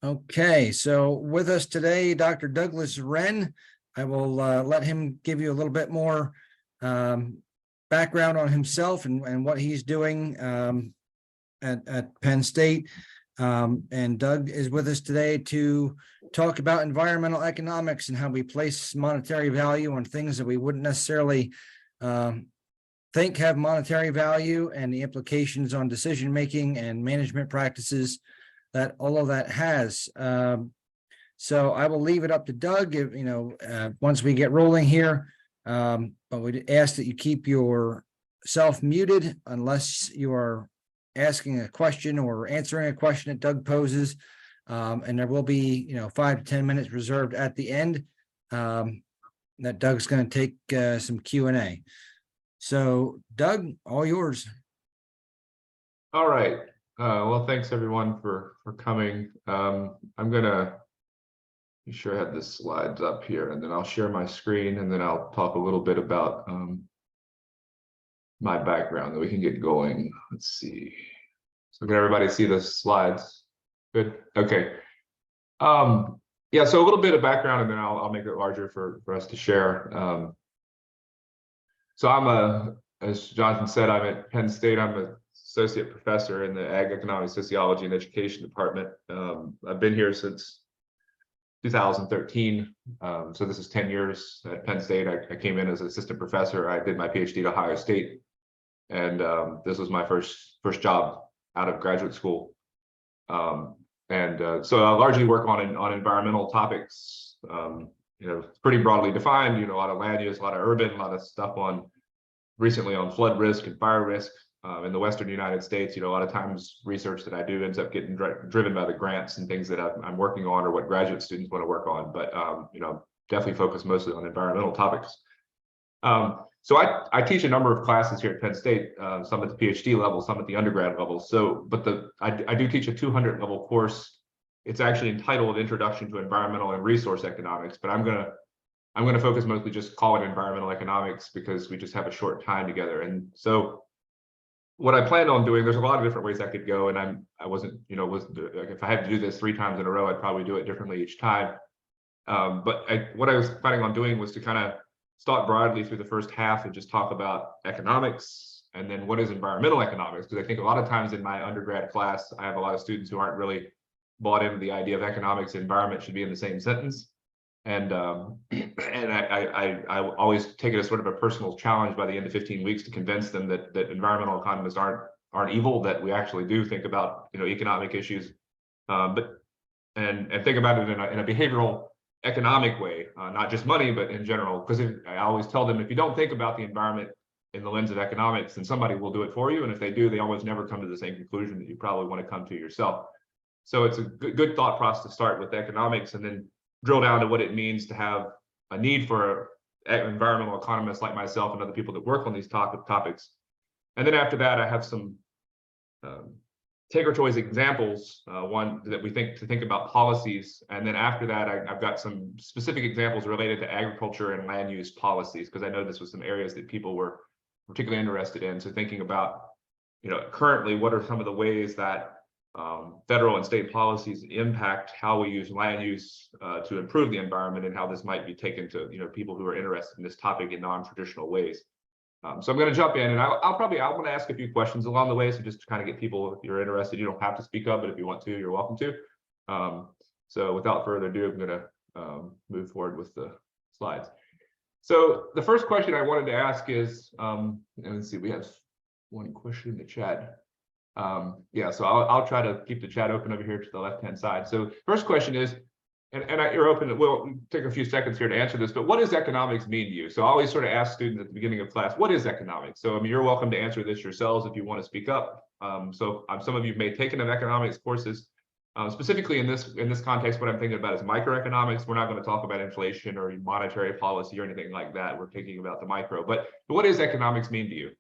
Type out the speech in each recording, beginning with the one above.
Okay, so with us today, Dr. Douglas Wrenn. I will let him give you a little bit more background on himself and what he's doing at Penn State. And Doug is with us today to talk about environmental economics and how we place monetary value on things that we wouldn't necessarily think have monetary value, and the implications on decision making and management practices that all of that has. So I will leave it up to Doug, if, once we get rolling here. But we ask that you keep yourself muted unless you are asking a question or answering a question that Doug poses. And there will be, 5 to 10 minutes reserved at the end that Doug's going to take some Q&A. So Doug, all yours. All right. Well, thanks everyone for coming. I'm gonna be sure I have the slides up here, and then I'll share my screen, and then I'll talk a little bit about my background, that we can get going. Let's see. So can everybody see the slides? Good. Okay. Yeah. So a little bit of background, and then I'll make it larger for us to share. So as Jonathan said, I'm at Penn State. I'm a associate professor in the Ag Economics, Sociology, and Education department. I've been here since 2013. So this is 10 years at Penn State. I came in as an assistant professor. I did my Ph.D. at Ohio State. And this was my first job out of graduate school. So I largely work on environmental topics, pretty broadly defined, a lot of land use, a lot of urban, a lot of stuff recently on flood risk and fire risk. In the Western United States, a lot of times research that I do ends up getting driven by the grants and things that I'm working on, or what graduate students want to work on. But definitely focus mostly on environmental topics. So I teach a number of classes here at Penn State, some at the Ph.D. level, some at the undergrad level. I do teach a 200 level course. It's actually entitled Introduction to Environmental and Resource Economics, but I'm gonna focus mostly just call it environmental economics because we just have a short time together. And so what I planned on doing, there's a lot of different ways I could go, and I wasn't, if I had to do this 3 times in a row, I'd probably do it differently each time. But what I was planning on doing was to kind of start broadly through the first half and just talk about economics, and then what is environmental economics, because I think a lot of times in my undergrad class, I have a lot of students who aren't really bought into the idea of economics and environment should be in the same sentence. And I always take it as sort of a personal challenge by the end of 15 weeks to convince them that environmental economists aren't evil, that we actually do think about economic issues, but think about it in a behavioral economic way, not just money, but in general. Because I always tell them, if you don't think about the environment in the lens of economics, then somebody will do it for you, and if they do, they always never come to the same conclusion that you probably want to come to yourself. So it's a good thought process to start with economics, and then drill down to what it means to have a need for environmental economists like myself and other people that work on these topics. And then after that, I have some take or choice examples, one that we think about policies. And then after that, I've got some specific examples related to agriculture and land use policies, because I know this was some areas that people were particularly interested in. So thinking about, currently, what are some of the ways that federal and state policies impact how we use land use to improve the environment, and how this might be taken to people who are interested in this topic in non-traditional ways. So I'm going to jump in, and I want to ask a few questions along the way. So just to kind of get people, if you're interested, you don't have to speak up, but if you want to, you're welcome to. So without further ado, I'm going to move forward with the slides. So the first question I wanted to ask is, and let's see, we have one question in the chat. Yeah, so I'll try to keep the chat open over here to the left-hand side. So first question is, you're open, we'll take a few seconds here to answer this, but what does economics mean to you? So I always sort of ask students at the beginning of class, what is economics? So you're welcome to answer this yourselves if you want to speak up. Some of you may have taken economics courses. Specifically in this context, what I'm thinking about is microeconomics. We're not going to talk about inflation or monetary policy or anything like that. We're thinking about the micro. But what does economics mean to you?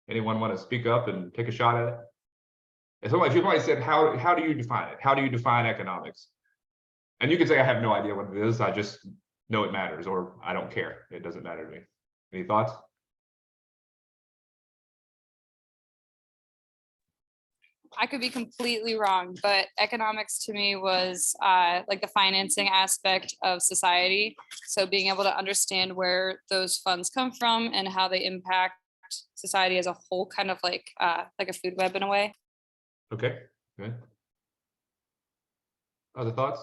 Anyone want to speak up and take a shot at it? If somebody said, how do you define it? How do you define economics? And you could say, I have no idea what it is. I just know it matters, or I don't care. It doesn't matter to me. Any thoughts? I could be completely wrong, but economics to me was like the financing aspect of society. So being able to understand where those funds come from and how they impact society as a whole, kind of like a food web in a way. Okay, good. Other thoughts?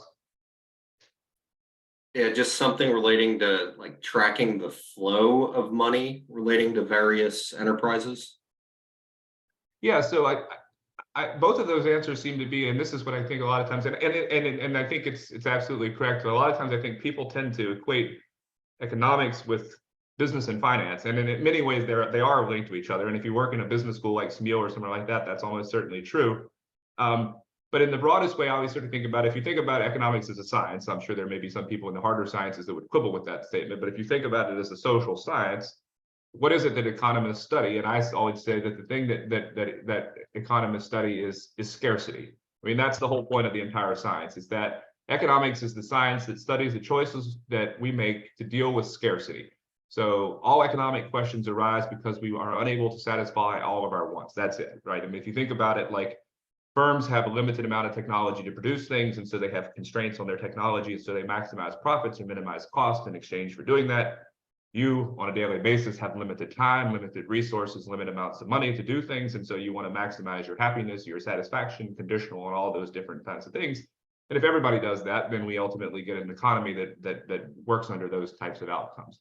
Yeah, just something relating to like tracking the flow of money relating to various enterprises. Yeah, so both of those answers seem to be, and this is what I think a lot of times, and I think it's absolutely correct. A lot of times I think people tend to equate economics with business and finance, and in many ways they are linked to each other. And if you work in a business school like SMU or somewhere like that, that's almost certainly true. But in the broadest way, I always sort of think about, if you think about economics as a science, I'm sure there may be some people in the harder sciences that would quibble with that statement, but if you think about it as a social science, what is it that economists study? And I always say that the thing that economists study is scarcity. I mean, that's the whole point of the entire science, is that economics is the science that studies the choices that we make to deal with scarcity. So all economic questions arise because we are unable to satisfy all of our wants. That's it, right? I mean, if you think about it, like, firms have a limited amount of technology to produce things, and so they have constraints on their technology, so they maximize profits and minimize cost in exchange for doing that. You, on a daily basis, have limited time, limited resources, limited amounts of money to do things, and so you want to maximize your happiness, your satisfaction, conditional on all those different kinds of things. And if everybody does that, then we ultimately get an economy that works under those types of outcomes.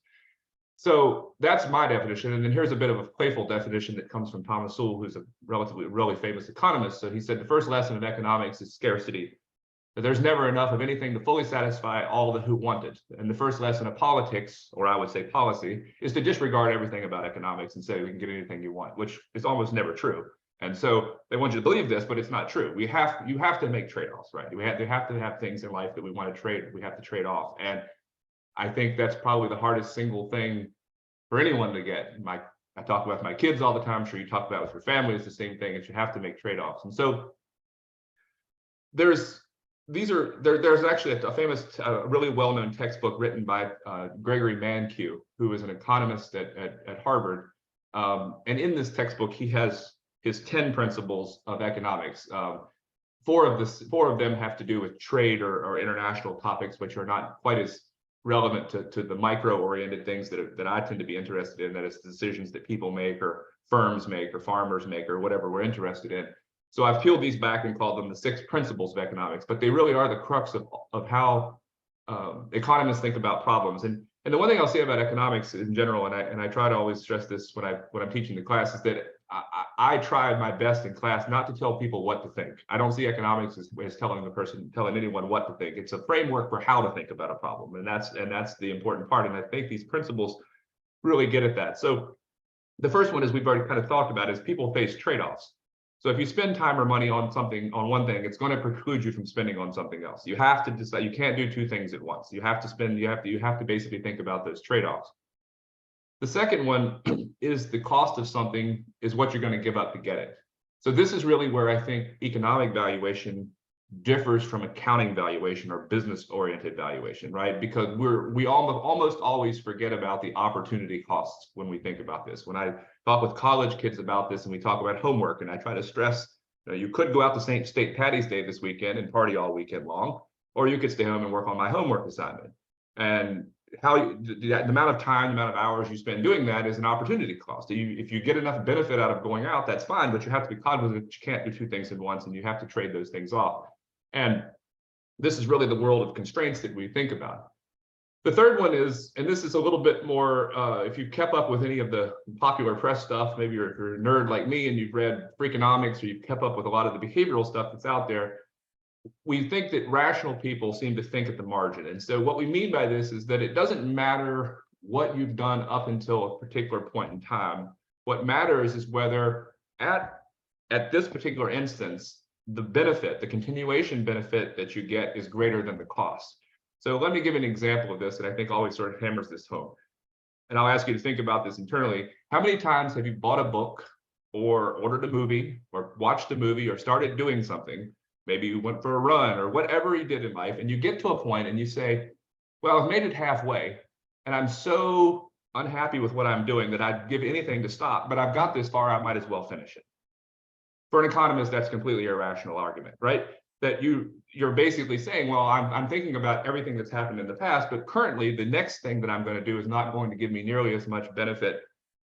So that's my definition. And then here's a bit of a playful definition that comes from Thomas Sowell, who's a really famous economist. So he said the first lesson of economics is scarcity, that there's never enough of anything to fully satisfy all the who want it. And the first lesson of politics, or I would say policy, is to disregard everything about economics and say we can get anything you want, which is almost never true. And so they want you to believe this, but it's not true. You have to make trade-offs, right? They have to have things in life that we want to trade. We have to trade off. And I think that's probably the hardest single thing for anyone to get. I talk about my kids all the time. I'm sure you talk about with your family. It's the same thing. Is you have to make trade-offs. And so there's actually a famous, really well-known textbook written by Gregory Mankiw, who is an economist at Harvard. And in this textbook, he has his 10 principles of economics. Four of them have to do with trade or international topics, which are not quite as relevant to the micro-oriented things that I tend to be interested in, that is decisions that people make or firms make or farmers make or whatever we're interested in. So I've peeled these back and called them the 6 principles of economics, but they really are the crux of how economists think about problems. And the one thing I'll say about economics in general, and I try to always stress this when I'm teaching the class, is that I tried my best in class not to tell people what to think. I don't see economics as telling anyone what to think. It's a framework for how to think about a problem, and that's the important part. And I think these principles really get at that. So the first one, as we've already kind of talked about, is people face trade-offs. So if you spend time or money on one thing, it's going to preclude you from spending on something else. You have to decide. You can't do 2 things at once. You have to basically think about those trade-offs. The second one is the cost of something is what you're going to give up to get it. So this is really where I think economic valuation differs from accounting valuation or business-oriented valuation, right? Because we almost always forget about the opportunity costs when we think about this. When I talk with college kids about this and we talk about homework, and I try to stress, you could go out to St. Patty's Day this weekend and party all weekend long, or you could stay home and work on my homework assignment. And the amount of time, the amount of hours you spend doing that is an opportunity cost. If you get enough benefit out of going out, that's fine, but you have to be cognizant that you can't do 2 things at once, and you have to trade those things off. And this is really the world of constraints that we think about. The third one is, and this is a little bit more, if you've kept up with any of the popular press stuff, maybe you're a nerd like me and you've read Freakonomics, or you've kept up with a lot of the behavioral stuff that's out there, we think that rational people seem to think at the margin. And so what we mean by this is that it doesn't matter what you've done up until a particular point in time. What matters is whether at this particular instance, the benefit, the continuation benefit that you get is greater than the cost. So let me give an example of this that I think always sort of hammers this home. And I'll ask you to think about this internally. How many times have you bought a book or ordered a movie or watched a movie or started doing something? Maybe you went for a run or whatever you did in life, and you get to a point and you say, well, I've made it halfway and I'm so unhappy with what I'm doing that I'd give anything to stop, but I've got this far, I might as well finish it. For an economist, that's completely irrational argument, right? That you're basically saying, well, I'm thinking about everything that's happened in the past, but currently the next thing that I'm going to do is not going to give me nearly as much benefit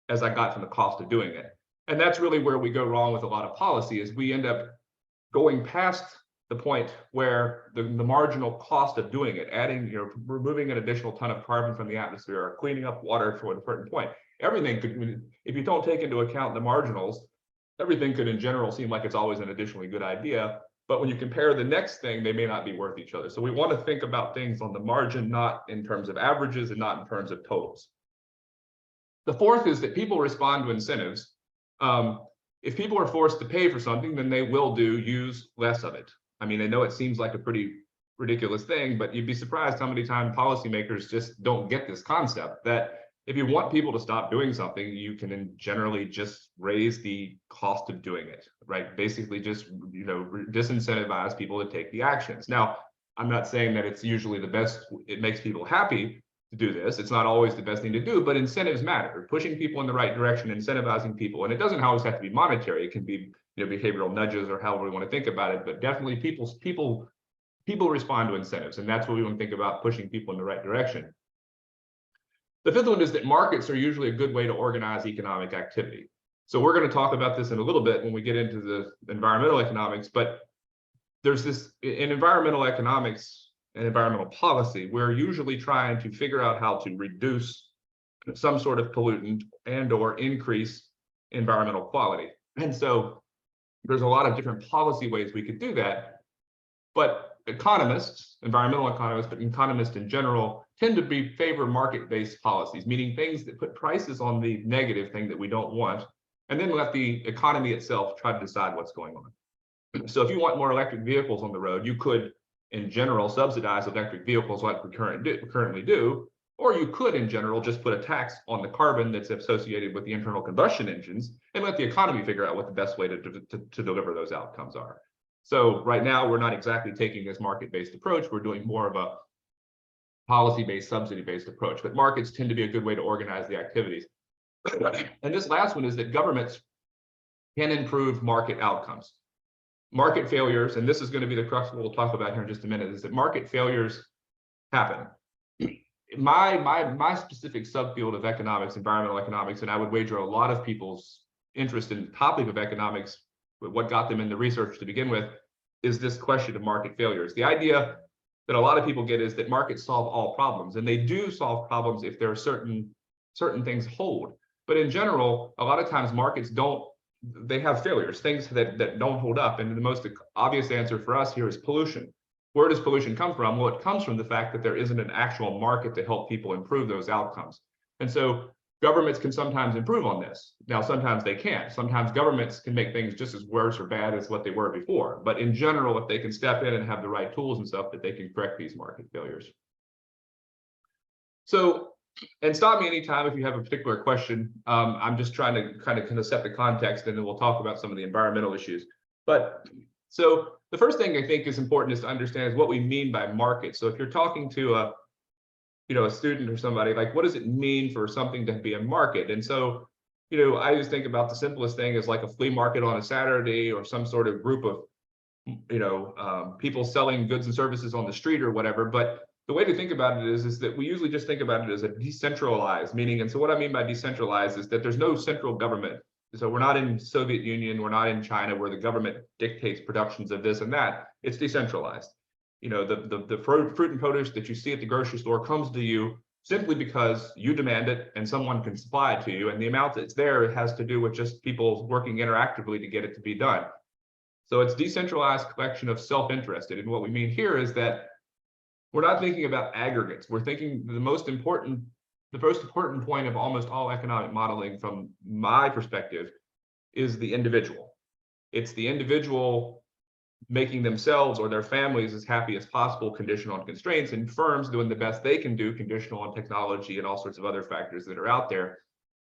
as I got from the cost of doing it. And that's really where we go wrong with a lot of policy, is we end up going past the point where the marginal cost of doing it, adding, removing an additional ton of carbon from the atmosphere or cleaning up water to a certain point, everything could, if you don't take into account the marginals, everything could in general seem like it's always an additionally good idea. But when you compare the next thing, they may not be worth each other. So we want to think about things on the margin, not in terms of averages and not in terms of totals. The fourth is that people respond to incentives. If people are forced to pay for something, then they will use less of it. I mean, I know it seems like a pretty ridiculous thing, but you'd be surprised how many times policymakers just don't get this concept that if you want people to stop doing something, you can generally just raise the cost of doing it, right? Basically just, disincentivize people to take the actions. Now, I'm not saying that it's usually the best, it makes people happy to do this. It's not always the best thing to do, but incentives matter. Pushing people in the right direction, incentivizing people, and it doesn't always have to be monetary. It can be, behavioral nudges or however we want to think about it, but definitely people respond to incentives, and that's what we want to think about, pushing people in the right direction. The fifth one is that markets are usually a good way to organize economic activity. So we're going to talk about this in a little bit when we get into the environmental economics, but there's this in environmental economics and environmental policy, we're usually trying to figure out how to reduce some sort of pollutant and or increase environmental quality. And so there's a lot of different policy ways we could do that, but economists, environmental economists, but economists in general tend to favor market-based policies, meaning things that put prices on the negative thing that we don't want, and then let the economy itself try to decide what's going on. So if you want more electric vehicles on the road, you could, in general, subsidize electric vehicles like we currently do, or you could, in general, just put a tax on the carbon that's associated with the internal combustion engines and let the economy figure out what the best way to deliver those outcomes are. So right now, we're not exactly taking this market-based approach. We're doing more of a policy-based, subsidy-based approach, but markets tend to be a good way to organize the activities. And this last one is that governments can improve market outcomes. Market failures, and this is going to be the crux of what we'll talk about here in just a minute, is that market failures happen. My specific subfield of economics, environmental economics, and I would wager a lot of people's interest in the topic of economics, but what got them into research to begin with, is this question of market failures. The idea that a lot of people get is that markets solve all problems, and they do solve problems if there are certain things hold. But in general, a lot of times markets they have failures, things that don't hold up. And the most obvious answer for us here is pollution. Where does pollution come from? Well, it comes from the fact that there isn't an actual market to help people improve those outcomes. And so governments can sometimes improve on this. Now, sometimes they can't. Sometimes governments can make things just as worse or bad as what they were before. But in general, if they can step in and have the right tools and stuff, that they can correct these market failures. So, and stop me anytime if you have a particular question. I'm just trying to kind of set the context, and then we'll talk about some of the environmental issues. But so the first thing I think is important is to understand is what we mean by market. So if you're talking to a student or somebody, like, what does it mean for something to be a market? And so, I just think about the simplest thing is like a flea market on a Saturday, or some sort of group of, people selling goods and services on the street or whatever. But the way to think about it is that we usually just think about it as a decentralized meaning. And so what I mean by decentralized is that there's no central government. So we're not in Soviet Union, we're not in China where the government dictates productions of this and that. It's decentralized. The fruit and produce that you see at the grocery store comes to you simply because you demand it and someone can supply it to you. And the amount that's there, it has to do with just people working interactively to get it to be done. So it's decentralized collection of self-interested. And what we mean here is that we're not thinking about aggregates. We're thinking the most important point of almost all economic modeling from my perspective is the individual. It's the individual making themselves or their families as happy as possible, conditional on constraints, and firms doing the best they can do, conditional on technology and all sorts of other factors that are out there.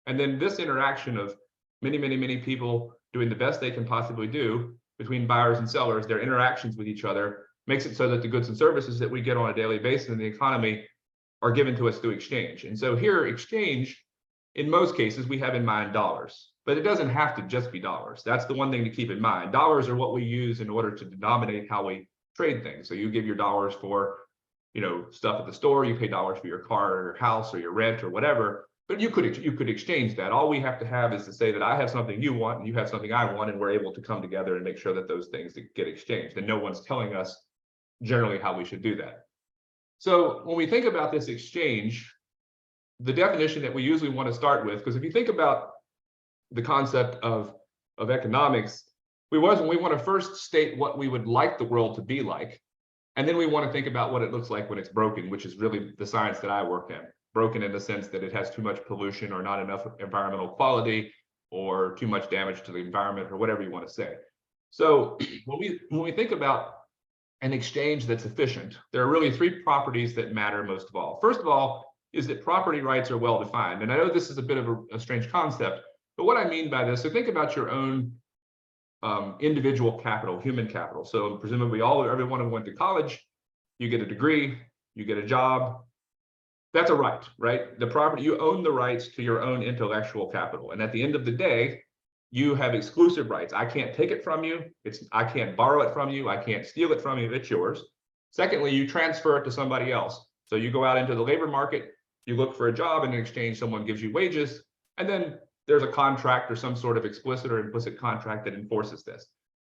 And then this interaction of many people doing the best they can possibly do between buyers and sellers, their interactions with each other, makes it so that the goods and services that we get on a daily basis in the economy are given to us through exchange. And so here, exchange, in most cases, we have in mind dollars. but it doesn't have to just be dollars. That's the one thing to keep in mind. Dollars are what we use in order to denominate how we trade things. So you give your dollars for, stuff at the store, you pay dollars for your car or your house or your rent or whatever, but you could exchange that. All we have to have is to say that I have something you want and you have something I want, and we're able to come together and make sure that those things get exchanged, and no one's telling us generally how we should do that. So when we think about this exchange, the definition that we usually want to start with, because if you think about the concept of economics, we want to first state what we would like the world to be like, and then we want to think about what it looks like when it's broken, which is really the science that I work in. Broken in the sense that it has too much pollution or not enough environmental quality or too much damage to the environment or whatever you want to say. So when we think about an exchange that's efficient, there are really three properties that matter most of all. First of all is that property rights are well defined. And I know this is a bit of a strange concept, but what I mean by this, so think about your own individual capital, human capital. So presumably everyone who went to college, you get a degree, you get a job. That's a right, right? The property, you own the rights to your own intellectual capital. And at the end of the day, you have exclusive rights. I can't take it from you. I can't borrow it from you. I can't steal it from you. It's yours. Secondly, you transfer it to somebody else. So you go out into the labor market, you look for a job, and in exchange, someone gives you wages. And then there's a contract or some sort of explicit or implicit contract that enforces this.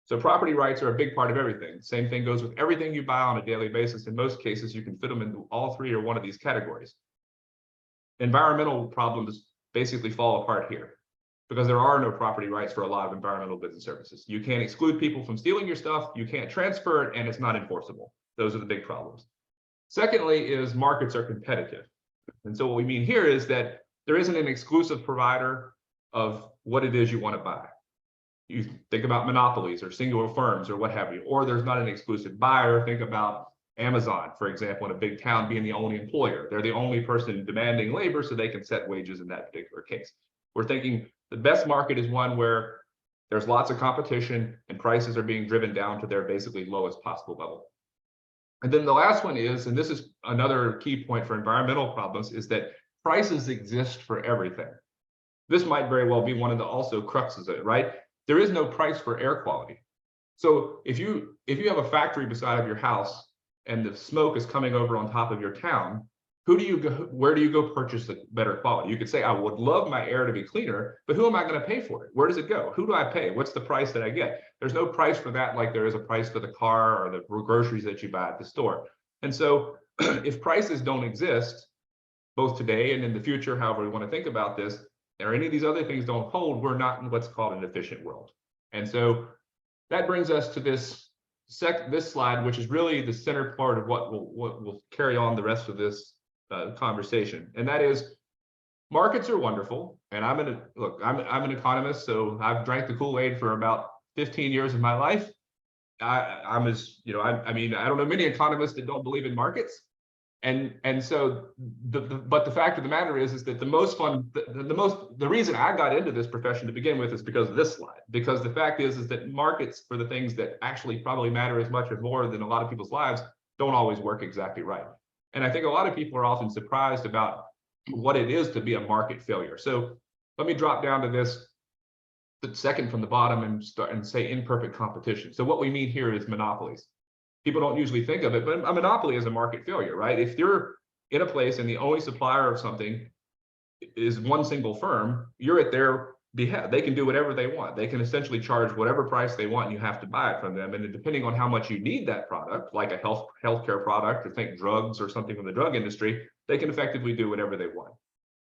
So property rights are a big part of everything. Same thing goes with everything you buy on a daily basis. In most cases, you can fit them into all three or one of these categories. Environmental problems basically fall apart here because there are no property rights for a lot of environmental business services. You can't exclude people from stealing your stuff, you can't transfer it, and it's not enforceable. Those are the big problems. Secondly is markets are competitive. And so what we mean here is that there isn't an exclusive provider of what it is you want to buy. You think about monopolies or singular firms or what have you, or there's not an exclusive buyer. Think about Amazon, for example, in a big town being the only employer. They're the only person demanding labor, so they can set wages in that particular case. We're thinking the best market is one where there's lots of competition and prices are being driven down to their basically lowest possible level. And then the last one is, and this is another key point for environmental problems, is that prices exist for everything. This might very well be one of the also cruxes of it, right? There is no price for air quality. So if you have a factory beside of your house and the smoke is coming over on top of your town, where do you go purchase the better quality? You could say, I would love my air to be cleaner, but who am I going to pay for it? Where does it go? Who do I pay? What's the price that I get? There's no price for that like there is a price for the car or the groceries that you buy at the store. And so if prices don't exist, both today and in the future, however we want to think about this, or any of these other things don't hold, we're not in what's called an efficient world. And so that brings us to this slide, which is really the center part of what will carry on the rest of this conversation. And that is, markets are wonderful. And I'm an economist, so I've drank the Kool-Aid for about 15 years of my life. I mean, I don't know many economists that don't believe in markets. And so but the fact of the matter is that the reason I got into this profession to begin with is because of this slide. Because the fact is that markets for the things that actually probably matter as much or more than a lot of people's lives don't always work exactly right. And I think a lot of people are often surprised about what it is to be a market failure. So let me drop down to this, the second from the bottom, and say imperfect competition. So what we mean here is monopolies. People don't usually think of it, but a monopoly is a market failure, right? If you're in a place and the only supplier of something is one single firm, you're at their behest. They can do whatever they want. They can essentially charge whatever price they want, and you have to buy it from them. And depending on how much you need that product, like a healthcare product, or think drugs or something from the drug industry, they can effectively do whatever they want.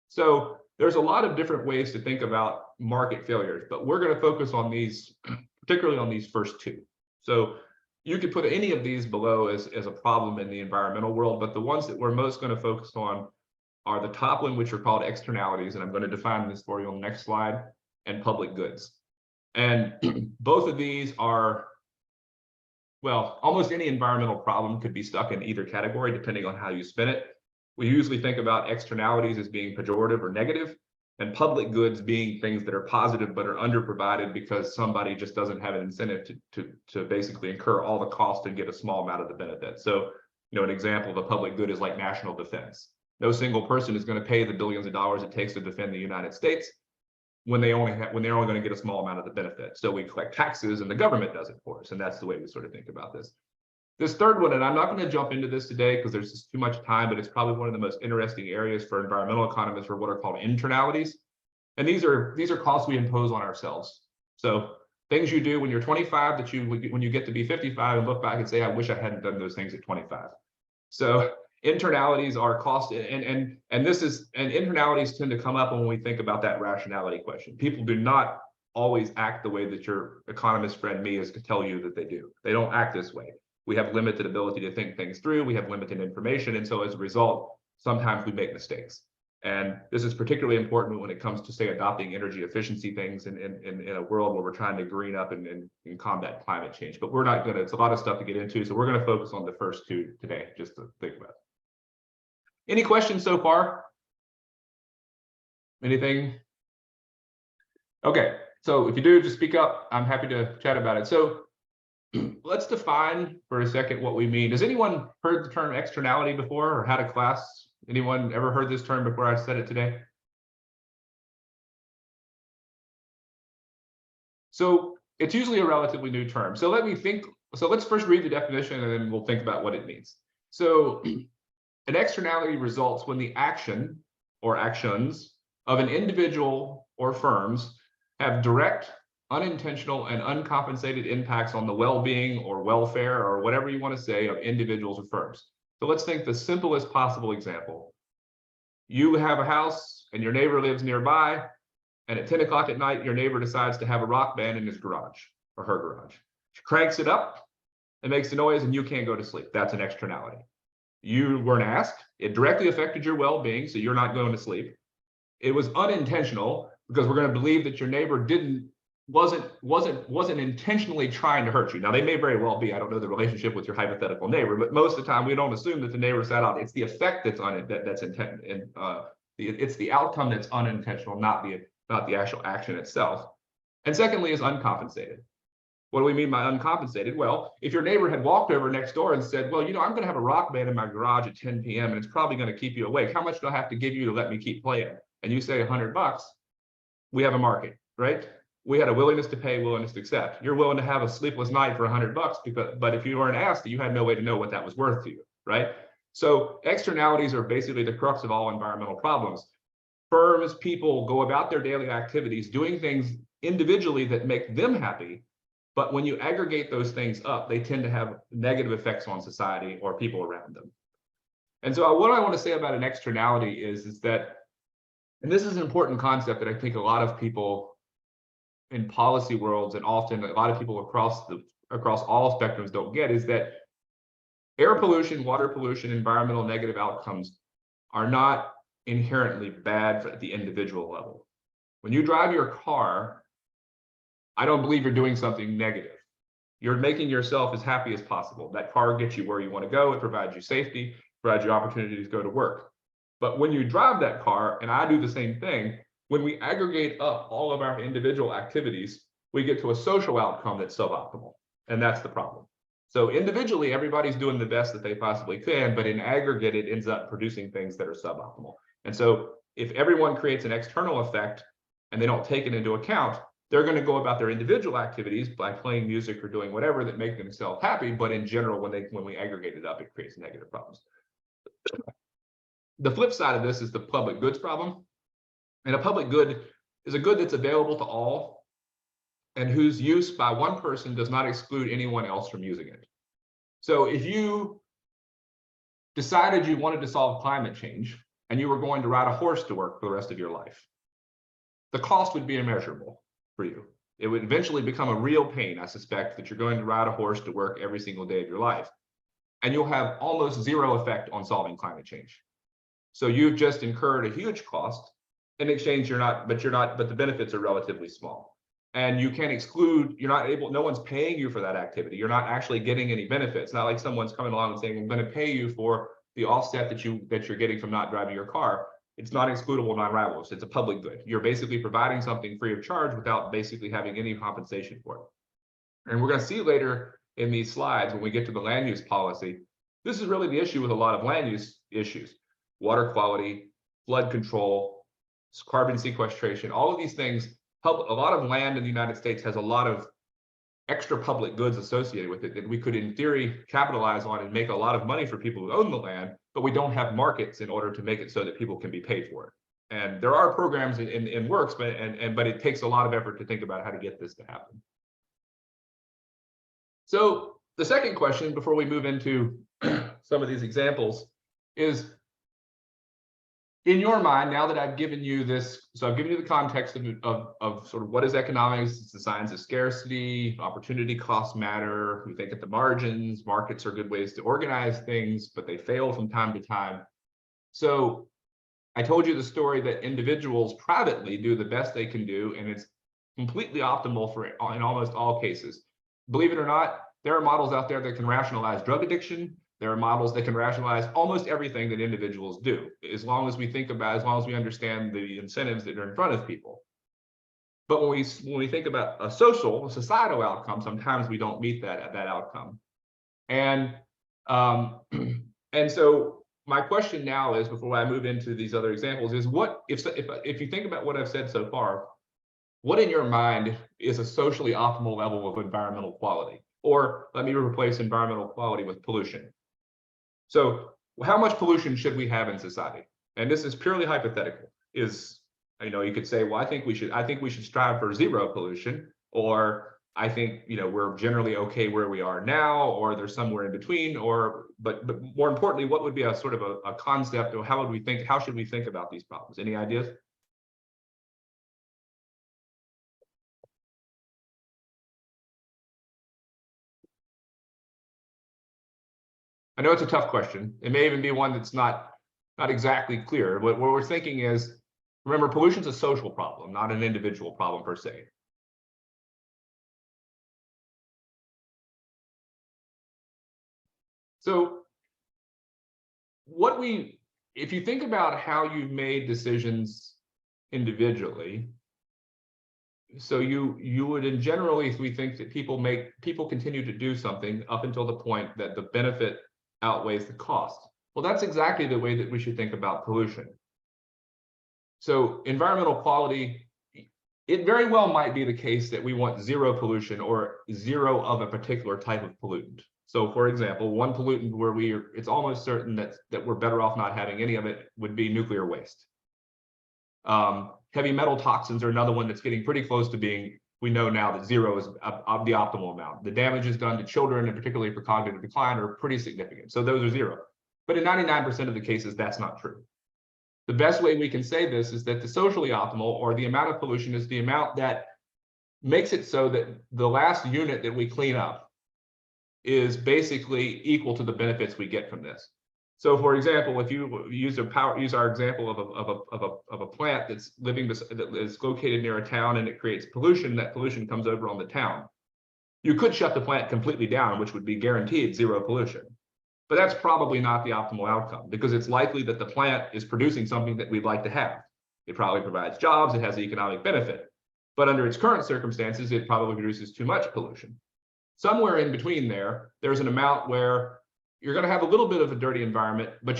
So there's a lot of different ways to think about market failures, but we're going to focus on these, particularly on these first two. So you could put any of these below as a problem in the environmental world, but the ones that we're most going to focus on are the top one, which are called externalities, and I'm going to define this for you on the next slide, and public goods. And both of these are, well, almost any environmental problem could be stuck in either category, depending on how you spin it. We usually think about externalities as being pejorative or negative, and public goods being things that are positive but are underprovided because somebody just doesn't have an incentive to basically incur all the cost and get a small amount of the benefit. So, an example of a public good is like national defense. No single person is going to pay the billions of dollars it takes to defend the United States, when they're only going to get a small amount of the benefit. So we collect taxes and the government does it for us. And that's the way we sort of think about this. This third one, and I'm not going to jump into this today because there's just too much time, but it's probably one of the most interesting areas for environmental economists, for what are called internalities. And these are costs we impose on ourselves. So things you do when you're 25 that when you get to be 55 and look back and say, I wish I hadn't done those things at 25. So internalities are cost, and internalities tend to come up when we think about that rationality question. People do not always act the way that your economist friend me is to tell you that they do. They don't act this way. We have limited ability to think things through. We have limited information. And so as a result, sometimes we make mistakes. And this is particularly important when it comes to, say, adopting energy efficiency things in a world where we're trying to green up and combat climate change. But we're not going to, it's a lot of stuff to get into. So we're going to focus on the first two today, just to think about. Any questions so far? Anything? Okay, so if you do, just speak up. I'm happy to chat about it. So let's define for a second what we mean. Has anyone heard the term externality before or had a class? Anyone ever heard this term before I said it today? So it's usually a relatively new term. So let's first read the definition and then we'll think about what it means. So an externality results when the action or actions of an individual or firms have direct, unintentional, and uncompensated impacts on the well-being or welfare or whatever you want to say of individuals or firms. So let's think the simplest possible example. You have a house and your neighbor lives nearby, and at 10 o'clock at night, your neighbor decides to have a rock band in his garage or her garage. She cranks it up, it makes a noise, and you can't go to sleep. That's an externality. You weren't asked. It directly affected your well-being, so you're not going to sleep. It was unintentional because we're going to believe that your neighbor wasn't intentionally trying to hurt you. Now, they may very well be. I don't know the relationship with your hypothetical neighbor, but most of the time we don't assume that the neighbor sat out. It's the effect that's on it that's intent, and it's the outcome that's unintentional, not the actual action itself. And secondly, is uncompensated. What do we mean by uncompensated? Well, if your neighbor had walked over next door and said, well, I'm going to have a rock band in my garage at 10 p.m. and it's probably going to keep you awake. How much do I have to give you to let me keep playing? And you say $100, we have a market, right? We had a willingness to pay, willingness to accept. You're willing to have a sleepless night for $100, but if you weren't asked, you had no way to know what that was worth to you, right? So externalities are basically the crux of all environmental problems. Firms, people go about their daily activities doing things individually that make them happy, but when you aggregate those things up, they tend to have negative effects on society or people around them. And so what I want to say about an externality is that, and this is an important concept that I think a lot of people in policy worlds and often a lot of people across all spectrums don't get, is that air pollution, water pollution, environmental negative outcomes are not inherently bad at the individual level. When you drive your car, I don't believe you're doing something negative. You're making yourself as happy as possible. That car gets you where you want to go. It provides you safety, provides you opportunity to go to work. But when you drive that car, and I do the same thing, when we aggregate up all of our individual activities, we get to a social outcome that's suboptimal. And that's the problem. So individually, everybody's doing the best that they possibly can, but in aggregate, it ends up producing things that are suboptimal. And so if everyone creates an external effect and they don't take it into account, they're going to go about their individual activities by playing music or doing whatever that make themselves happy. But in general, when we aggregate it up, it creates negative problems. The flip side of this is the public goods problem. And a public good is a good that's available to all and whose use by one person does not exclude anyone else from using it. So if you decided you wanted to solve climate change and you were going to ride a horse to work for the rest of your life, the cost would be immeasurable for you. It would eventually become a real pain, I suspect, that you're going to ride a horse to work every single day of your life. And you'll have almost zero effect on solving climate change. So you've just incurred a huge cost. In exchange, but the benefits are relatively small. And you can't exclude, no one's paying you for that activity. You're not actually getting any benefits. It's not like someone's coming along and saying, I'm going to pay you for the offset that you're getting from not driving your car. It's not excludable, non-rivalrous. It's a public good. You're basically providing something free of charge without basically having any compensation for it. And we're going to see later in these slides, when we get to the land use policy, this is really the issue with a lot of land use issues. Water quality, flood control, carbon sequestration, all of these things a lot of land in the United States has a lot of extra public goods associated with it that we could, in theory, capitalize on and make a lot of money for people who own the land, but we don't have markets in order to make it so that people can be paid for it. And there are programs in works, but it takes a lot of effort to think about how to get this to happen. So the second question, before we move into some of these examples, is, in your mind, now that I've given you this, so I've given you the context of sort of what is economics, it's the science of scarcity, opportunity costs matter, we think at the margins, markets are good ways to organize things, but they fail from time to time. So I told you the story that individuals privately do the best they can do, and it's completely optimal in almost all cases. Believe it or not, there are models out there that can rationalize drug addiction. There are models that can rationalize almost everything that individuals do, as long as we understand the incentives that are in front of people. But when we think about a societal outcome, sometimes we don't meet that outcome. And so my question now is, before I move into these other examples, is what if you think about what I've said so far, what in your mind is a socially optimal level of environmental quality? Or let me replace environmental quality with pollution. So how much pollution should we have in society? And this is purely hypothetical. You could say, well, I think we should strive for zero pollution, or I think, we're generally okay where we are now, or there's somewhere in between, but more importantly, what would be a sort of a concept, or how should we think about these problems? Any ideas? I know it's a tough question. It may even be one that's not exactly clear. What we're thinking is, remember, pollution is a social problem, not an individual problem per se. So if you think about how you made decisions individually, so you would, in generally, we think that people continue to do something up until the point that the benefit outweighs the cost. Well, that's exactly the way that we should think about pollution. So environmental quality, it very well might be the case that we want zero pollution or zero of a particular type of pollutant. So for example, one pollutant where it's almost certain that we're better off not having any of it would be nuclear waste. Heavy metal toxins are another one that's getting pretty close to being, we know now that zero is the optimal amount. The damages done to children, and particularly for cognitive decline, are pretty significant. So those are zero. But in 99% of the cases, that's not true. The best way we can say this is that the socially optimal, or the amount of pollution, is the amount that makes it so that the last unit that we clean up is basically equal to the benefits we get from this. So, for example, if you use our example of a plant that is located near a town and it creates pollution, that pollution comes over on the town. You could shut the plant completely down, which would be guaranteed zero pollution. But that's probably not the optimal outcome, because it's likely that the plant is producing something that we'd like to have. It probably provides jobs, it has economic benefit. But under its current circumstances, it probably produces too much pollution. Somewhere in between there's an amount where you're going to have a little bit of a dirty environment, but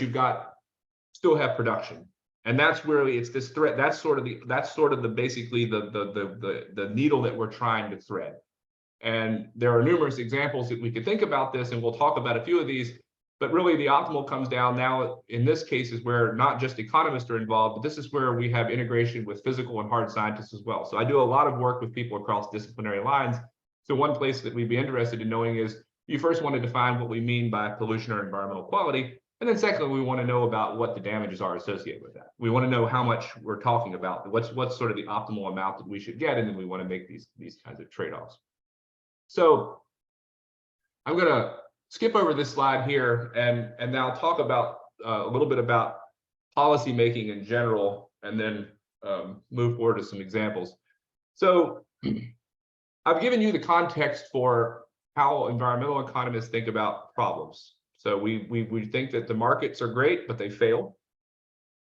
still have production. And that's where it's this thread. That's sort of basically the needle that we're trying to thread. And there are numerous examples that we could think about this, and we'll talk about a few of these. But really, the optimal comes down now, in this case, is where not just economists are involved, but this is where we have integration with physical and hard scientists as well. So I do a lot of work with people across disciplinary lines. So one place that we'd be interested in knowing is, you first want to define what we mean by pollution or environmental quality. And then secondly, we want to know about what the damages are associated with that. We want to know how much we're talking about, what's sort of the optimal amount that we should get, and then we want to make these kinds of trade-offs. So I'm going to skip over this slide here and now talk about a little bit about policy making in general, and then move forward to some examples. So I've given you the context for how environmental economists think about problems. So we think that the markets are great, but they fail.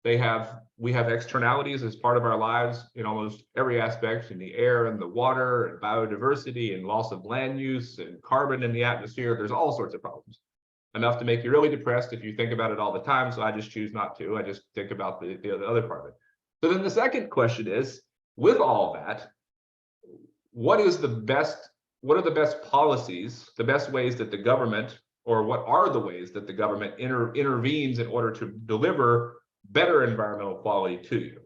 We have externalities as part of our lives in almost every aspect, in the air and the water and biodiversity and loss of land use and carbon in the atmosphere. There's all sorts of problems, enough to make you really depressed if you think about it all the time. So I just choose not to. I just think about the other part of it. So then the second question is, with all that, what are the best policies, the best ways that the government, or what are the ways that the government intervenes in order to deliver better environmental quality to you.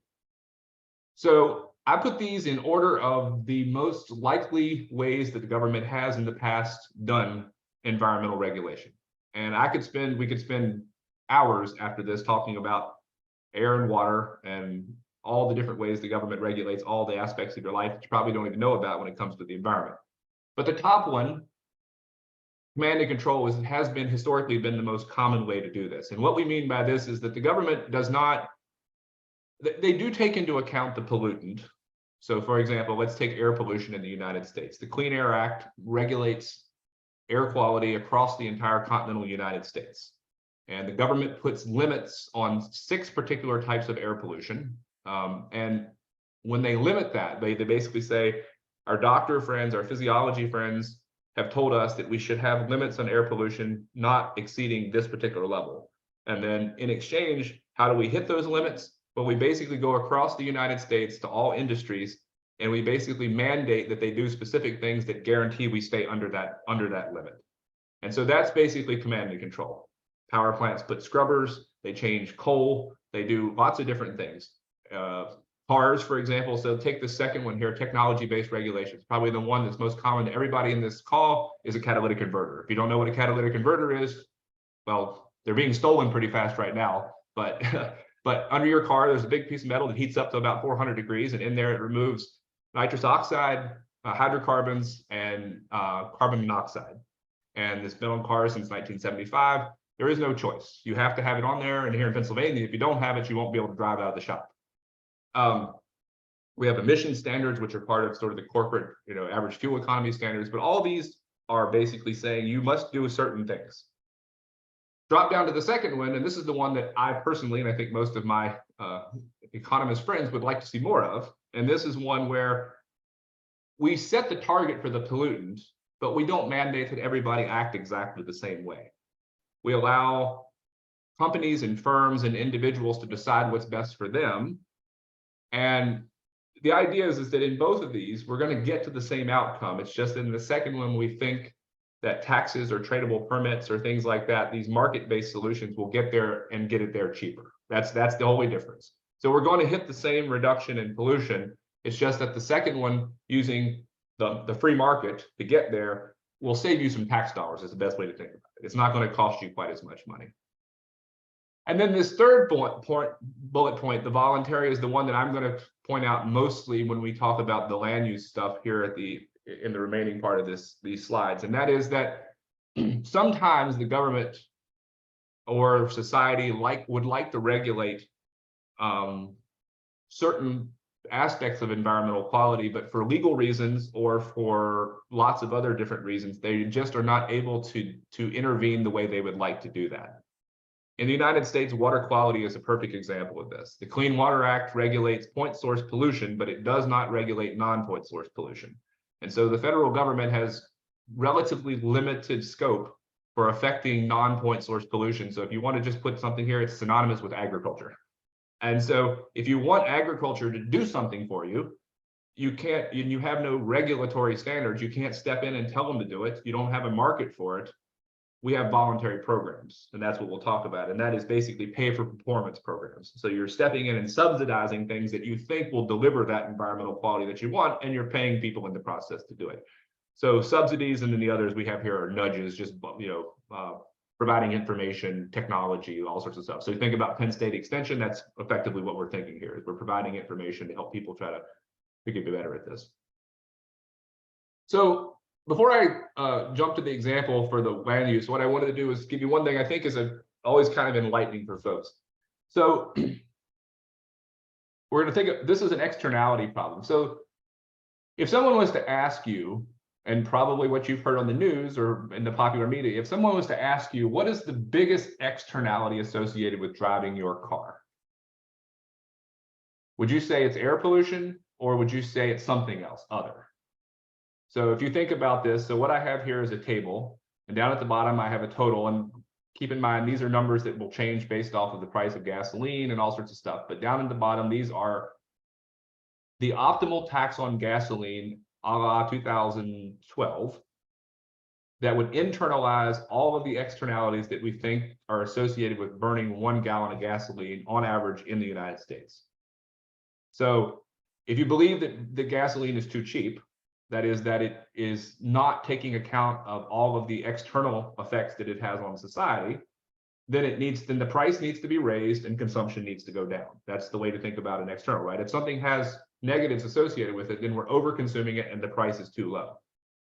So I put these in order of the most likely ways that the government has in the past done environmental regulation. And we could spend hours after this talking about air and water and all the different ways the government regulates all the aspects of your life that you probably don't even know about when it comes to the environment. But the top one, command and control, has historically been the most common way to do this. And what we mean by this is that the government does not, they do take into account the pollutant. So for example, let's take air pollution in the United States. The Clean Air Act regulates air quality across the entire continental United States. And the government puts limits on 6 particular types of air pollution. And when they limit that, they basically say, our doctor friends, our physiology friends have told us that we should have limits on air pollution not exceeding this particular level. And then in exchange, how do we hit those limits? Well, we basically go across the United States to all industries, and we basically mandate that they do specific things that guarantee we stay under that limit. And so that's basically command and control. Power plants put scrubbers, they change coal, they do lots of different things. Cars, for example, so take the second one here, technology-based regulations. Probably the one that's most common to everybody in this call is a catalytic converter. If you don't know what a catalytic converter is, well, they're being stolen pretty fast right now, but but under your car, there's a big piece of metal that heats up to about 400 degrees, and in there it removes nitrous oxide, hydrocarbons, and carbon monoxide. And it's been on cars since 1975. There is no choice. You have to have it on there, and here in Pennsylvania, if you don't have it, you won't be able to drive out of the shop. We have emission standards, which are part of sort of the corporate, average fuel economy standards, but all these are basically saying you must do certain things. Drop down to the second one, and this is the one that I personally, and I think most of my economist friends would like to see more of, and this is one where we set the target for the pollutant, but we don't mandate that everybody act exactly the same way. We allow companies and firms and individuals to decide what's best for them. And the idea is that in both of these, we're going to get to the same outcome. It's just in the second one, we think that taxes or tradable permits or things like that, these market-based solutions will get there and get it there cheaper. That's the only difference. So we're going to hit the same reduction in pollution. It's just that the second one, using the free market to get there, will save you some tax dollars, is the best way to think about it. It's not going to cost you quite as much money. And then this third bullet point, the voluntary, is the one that I'm going to point out mostly when we talk about the land use stuff here in the remaining part of these slides. And that is that sometimes the government or society would like to regulate certain aspects of environmental quality, but for legal reasons or for lots of other different reasons, they just are not able to intervene the way they would like to do that. In the United States, water quality is a perfect example of this. The Clean Water Act regulates point source pollution, but it does not regulate non-point source pollution. And so the federal government has relatively limited scope for affecting non-point source pollution. So if you want to just put something here, it's synonymous with agriculture. And so if you want agriculture to do something for you, you can't, and you have no regulatory standards, you can't step in and tell them to do it. You don't have a market for it. We have voluntary programs, and that's what we'll talk about. And that is basically pay for performance programs. So you're stepping in and subsidizing things that you think will deliver that environmental quality that you want, and you're paying people in the process to do it. So subsidies, and then the others we have here are nudges, just providing information, technology, all sorts of stuff. So you think about Penn State Extension, that's effectively what we're thinking here, is we're providing information to help people try to get better at this. So before I jump to the example for the land use, what I wanted to do is give you one thing I think is always kind of enlightening for folks. So we're going to think of this as an externality problem. So if someone was to ask you, and probably what you've heard on the news or in the popular media, if someone was to ask you, what is the biggest externality associated with driving your car? Would you say it's air pollution, or would you say it's something else, other? So if you think about this, so what I have here is a table, and down at the bottom, I have a total. And keep in mind, these are numbers that will change based off of the price of gasoline and all sorts of stuff. But down at the bottom, these are the optimal tax on gasoline a la 2012, that would internalize all of the externalities that we think are associated with burning 1 gallon of gasoline on average in the United States. So if you believe that the gasoline is too cheap, that is, that it is not taking account of all of the external effects that it has on society, then the price needs to be raised and consumption needs to go down. That's the way to think about an external, right? If something has negatives associated with it, then we're over consuming it and the price is too low.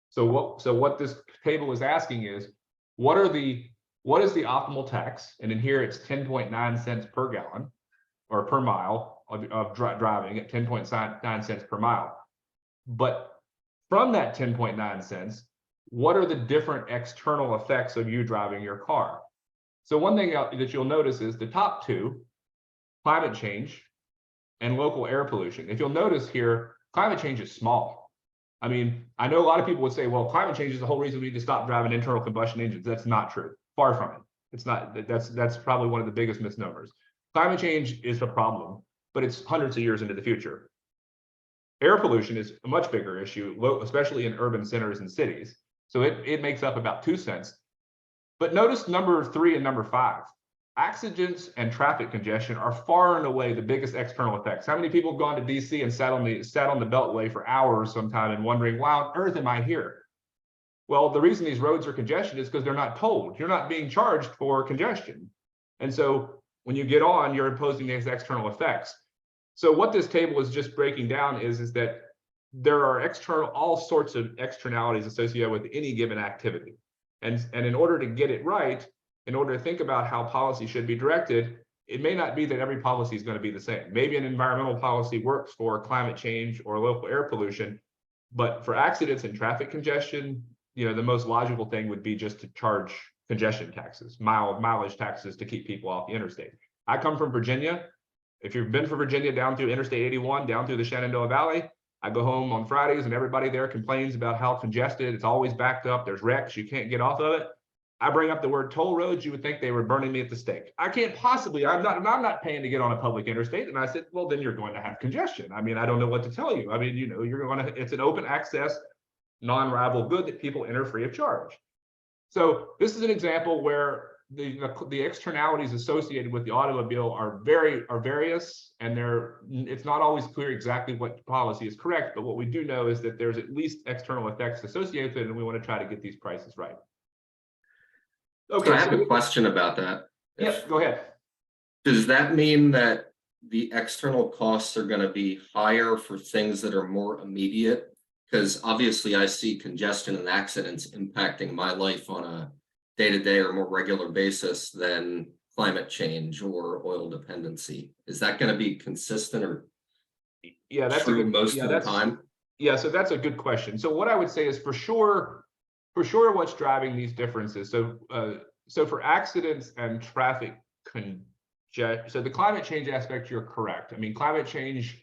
So what this table is asking is, what is the optimal tax? And in here it's 10.9 cents per gallon or per mile of driving at 10.9 cents per mile. But from that 10.9 cents, what are the different external effects of you driving your car? So one thing that you'll notice is the top two, climate change and local air pollution. If you'll notice here, climate change is small. I mean, I know a lot of people would say, well, climate change is the whole reason we need to stop driving internal combustion engines. That's not true. Far from it. It's not. That's probably one of the biggest misnomers. Climate change is a problem, but it's hundreds of years into the future. Air pollution is a much bigger issue, especially in urban centers and cities. So it makes up about 2 cents. But notice number 3 and number 5. Accidents and traffic congestion are far and away the biggest external effects. How many people have gone to DC and sat on the Beltway for hours sometime and wondering, why on earth am I here? Well, the reason these roads are congested is because they're not tolled. You're not being charged for congestion. And so when you get on, you're imposing these external effects. So what this table is just breaking down is that there are all sorts of externalities associated with any given activity. And in order to get it right, in order to think about how policy should be directed, it may not be that every policy is going to be the same. Maybe an environmental policy works for climate change or local air pollution, but for accidents and traffic congestion, the most logical thing would be just to charge congestion taxes, mileage taxes to keep people off the interstate. I come from Virginia. If you've been from Virginia down through Interstate 81, down through the Shenandoah Valley, I go home on Fridays and everybody there complains about how congested, it's always backed up, there's wrecks, you can't get off of it. I bring up the word toll roads, you would think they were burning me at the stake. I can't possibly, I'm not paying to get on a public interstate. And I said, well, then you're going to have congestion. I mean, I don't know what to tell you. I mean, you're going to, it's an open access, non-rival good that people enter free of charge. So this is an example where the externalities associated with the automobile are various, and it's not always clear exactly what policy is correct, but what we do know is that there's at least external effects associated with it, and we want to try to get these prices right. Okay, so I have a question about that. Yes, go ahead. Does that mean that the external costs are going to be higher for things that are more immediate? Because obviously I see congestion and accidents impacting my life on a day-to-day or more regular basis than climate change or oil dependency. Is that going to be consistent or true most of the time? Yeah, so that's a good question. So what I would say is for sure what's driving these differences. So for accidents and traffic congestion, so the climate change aspect, you're correct. I mean, climate change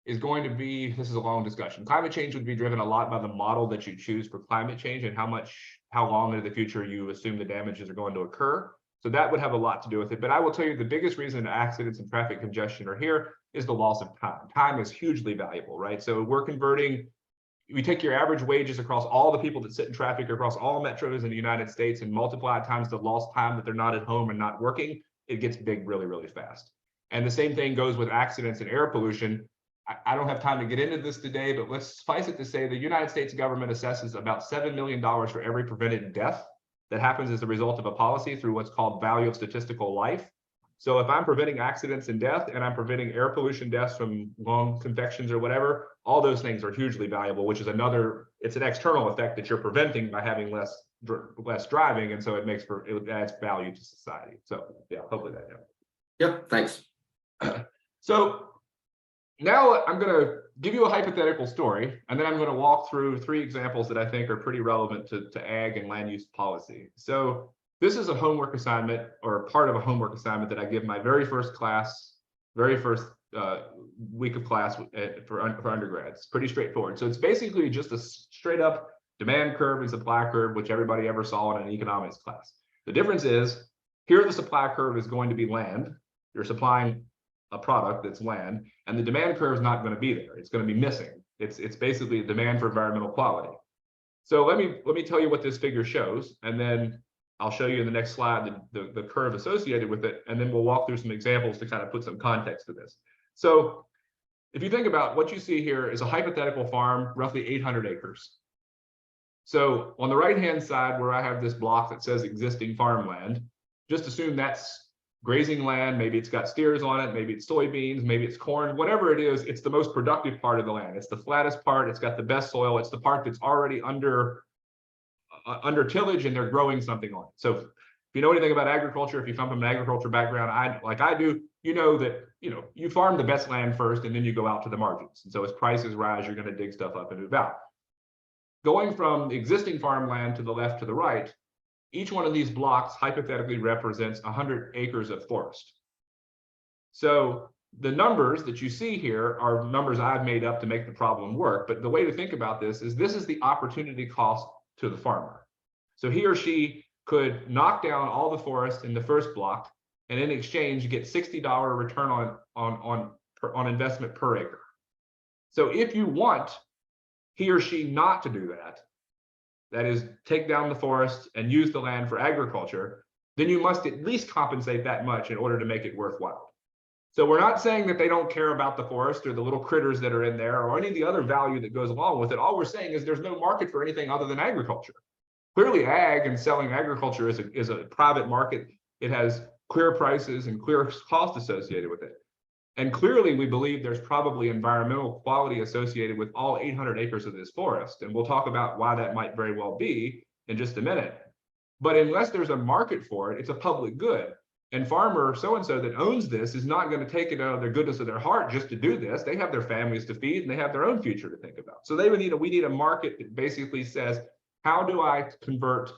is going to be, this is a long discussion. Climate change would be driven a lot by the model that you choose for climate change and how long into the future you assume the damages are going to occur. So that would have a lot to do with it. But I will tell you the biggest reason accidents and traffic congestion are here is the loss of time. Time is hugely valuable, right? So we take your average wages across all the people that sit in traffic across all metros in the United States and multiply it times the lost time that they're not at home and not working, it gets big really, really fast. And the same thing goes with accidents and air pollution. I don't have time to get into this today, but let's suffice it to say the United States government assesses about $7 million for every prevented death that happens as a result of a policy through what's called value of statistical life. So if I'm preventing accidents and death and I'm preventing air pollution deaths from lung infections or whatever, all those things are hugely valuable, which is it's an external effect that you're preventing by having less driving. And so it adds value to society. So yeah, hopefully that helps. Yep, thanks. So now I'm going to give you a hypothetical story, and then I'm going to walk through 3 examples that I think are pretty relevant to ag and land use policy. So this is a homework assignment or part of a homework assignment that I give my very first week of class for undergrads. It's pretty straightforward. So it's basically just a straight up demand curve and supply curve, which everybody ever saw in an economics class. The difference is here the supply curve is going to be land. You're supplying a product that's land, and the demand curve is not going to be there. It's going to be missing. It's basically demand for environmental quality. So let me tell you what this figure shows, and then I'll show you in the next slide the curve associated with it, and then we'll walk through some examples to kind of put some context to this. So if you think about what you see here is a hypothetical farm, roughly 800 acres. So on the right-hand side where I have this block that says existing farmland, just assume that's grazing land. Maybe it's got steers on it, maybe it's soybeans, maybe it's corn, whatever it is, it's the most productive part of the land. It's the flattest part, it's got the best soil, it's the part that's already under tillage and they're growing something on it. So if you know anything about agriculture, if you come from an agriculture background, like I do, you know that you farm the best land first and then you go out to the margins. And so as prices rise, you're going to dig stuff up and move out. Going from existing farmland to the left to the right, each one of these blocks hypothetically represents 100 acres of forest. So the numbers that you see here are numbers I've made up to make the problem work. But the way to think about this is the opportunity cost to the farmer. So he or she could knock down all the forest in the first block and in exchange get $60 return on investment per acre. So if you want he or she not to do that, that is take down the forest and use the land for agriculture, then you must at least compensate that much in order to make it worthwhile. So we're not saying that they don't care about the forest or the little critters that are in there or any of the other value that goes along with it. All we're saying is there's no market for anything other than agriculture. Clearly ag and selling agriculture is a private market. It has clear prices and clear cost associated with it. And clearly we believe there's probably environmental quality associated with all 800 acres of this forest. And we'll talk about why that might very well be in just a minute. But unless there's a market for it, it's a public good. And farmer so-and-so that owns this is not going to take it out of their goodness of their heart just to do this. They have their families to feed and they have their own future to think about. So we need a market that basically says, how do I convert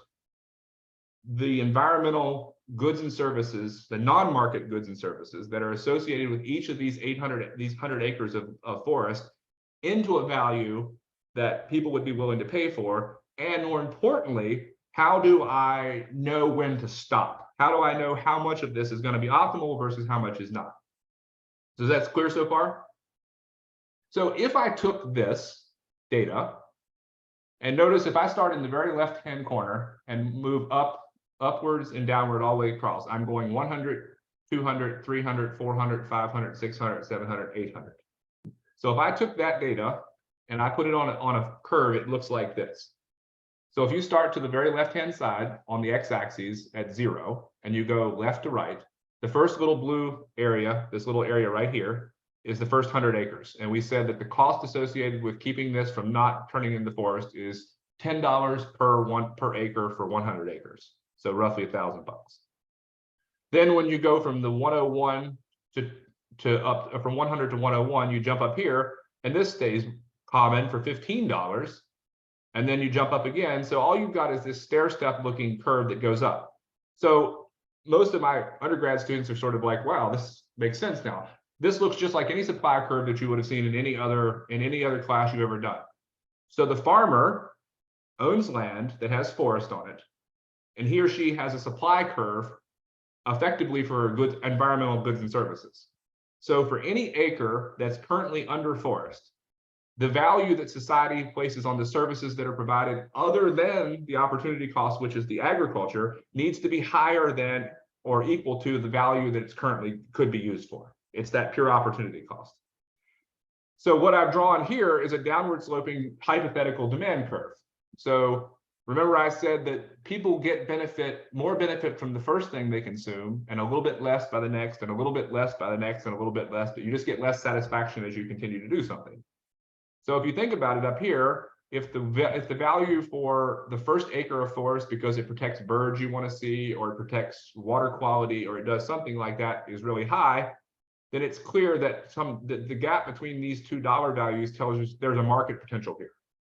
the environmental goods and services, the non-market goods and services that are associated with each of these 100 acres of forest into a value that people would be willing to pay for? And more importantly, how do I know when to stop? How do I know how much of this is going to be optimal versus how much is not? So that's clear so far? So if I took this data and notice if I start in the very left-hand corner and move upwards and downward all the way across, I'm going 100, 200, 300, 400, 500, 600, 700, 800. So if I took that data and I put it on a curve, it looks like this. So if you start to the very left-hand side on the x-axis at 0, and you go left to right, the first little blue area, this little area right here, is the first 100 acres. And we said that the cost associated with keeping this from not turning into forest is $10 per acre for 100 acres. So roughly $1,000. Then when you go from the 101 from 100 to 101, you jump up here, and this stays common for $15. And then you jump up again. So all you've got is this stair-step looking curve that goes up. So most of my undergrad students are sort of like, wow, this makes sense now. This looks just like any supply curve that you would have seen in any other class you've ever done. So the farmer owns land that has forest on it, and he or she has a supply curve effectively for goods, environmental goods and services. So for any acre that's currently under forest, the value that society places on the services that are provided other than the opportunity cost, which is the agriculture, needs to be higher than or equal to the value that it's currently could be used for. It's that pure opportunity cost. So what I've drawn here is a downward sloping hypothetical demand curve. So remember I said that people get more benefit from the first thing they consume and a little bit less by the next and a little bit less by the next and a little bit less, but you just get less satisfaction as you continue to do something. So if you think about it up here, if the value for the first acre of forest, because it protects birds you want to see, or it protects water quality, or it does something like that, is really high, then it's clear that the gap between these two dollar values tells you there's a market potential here.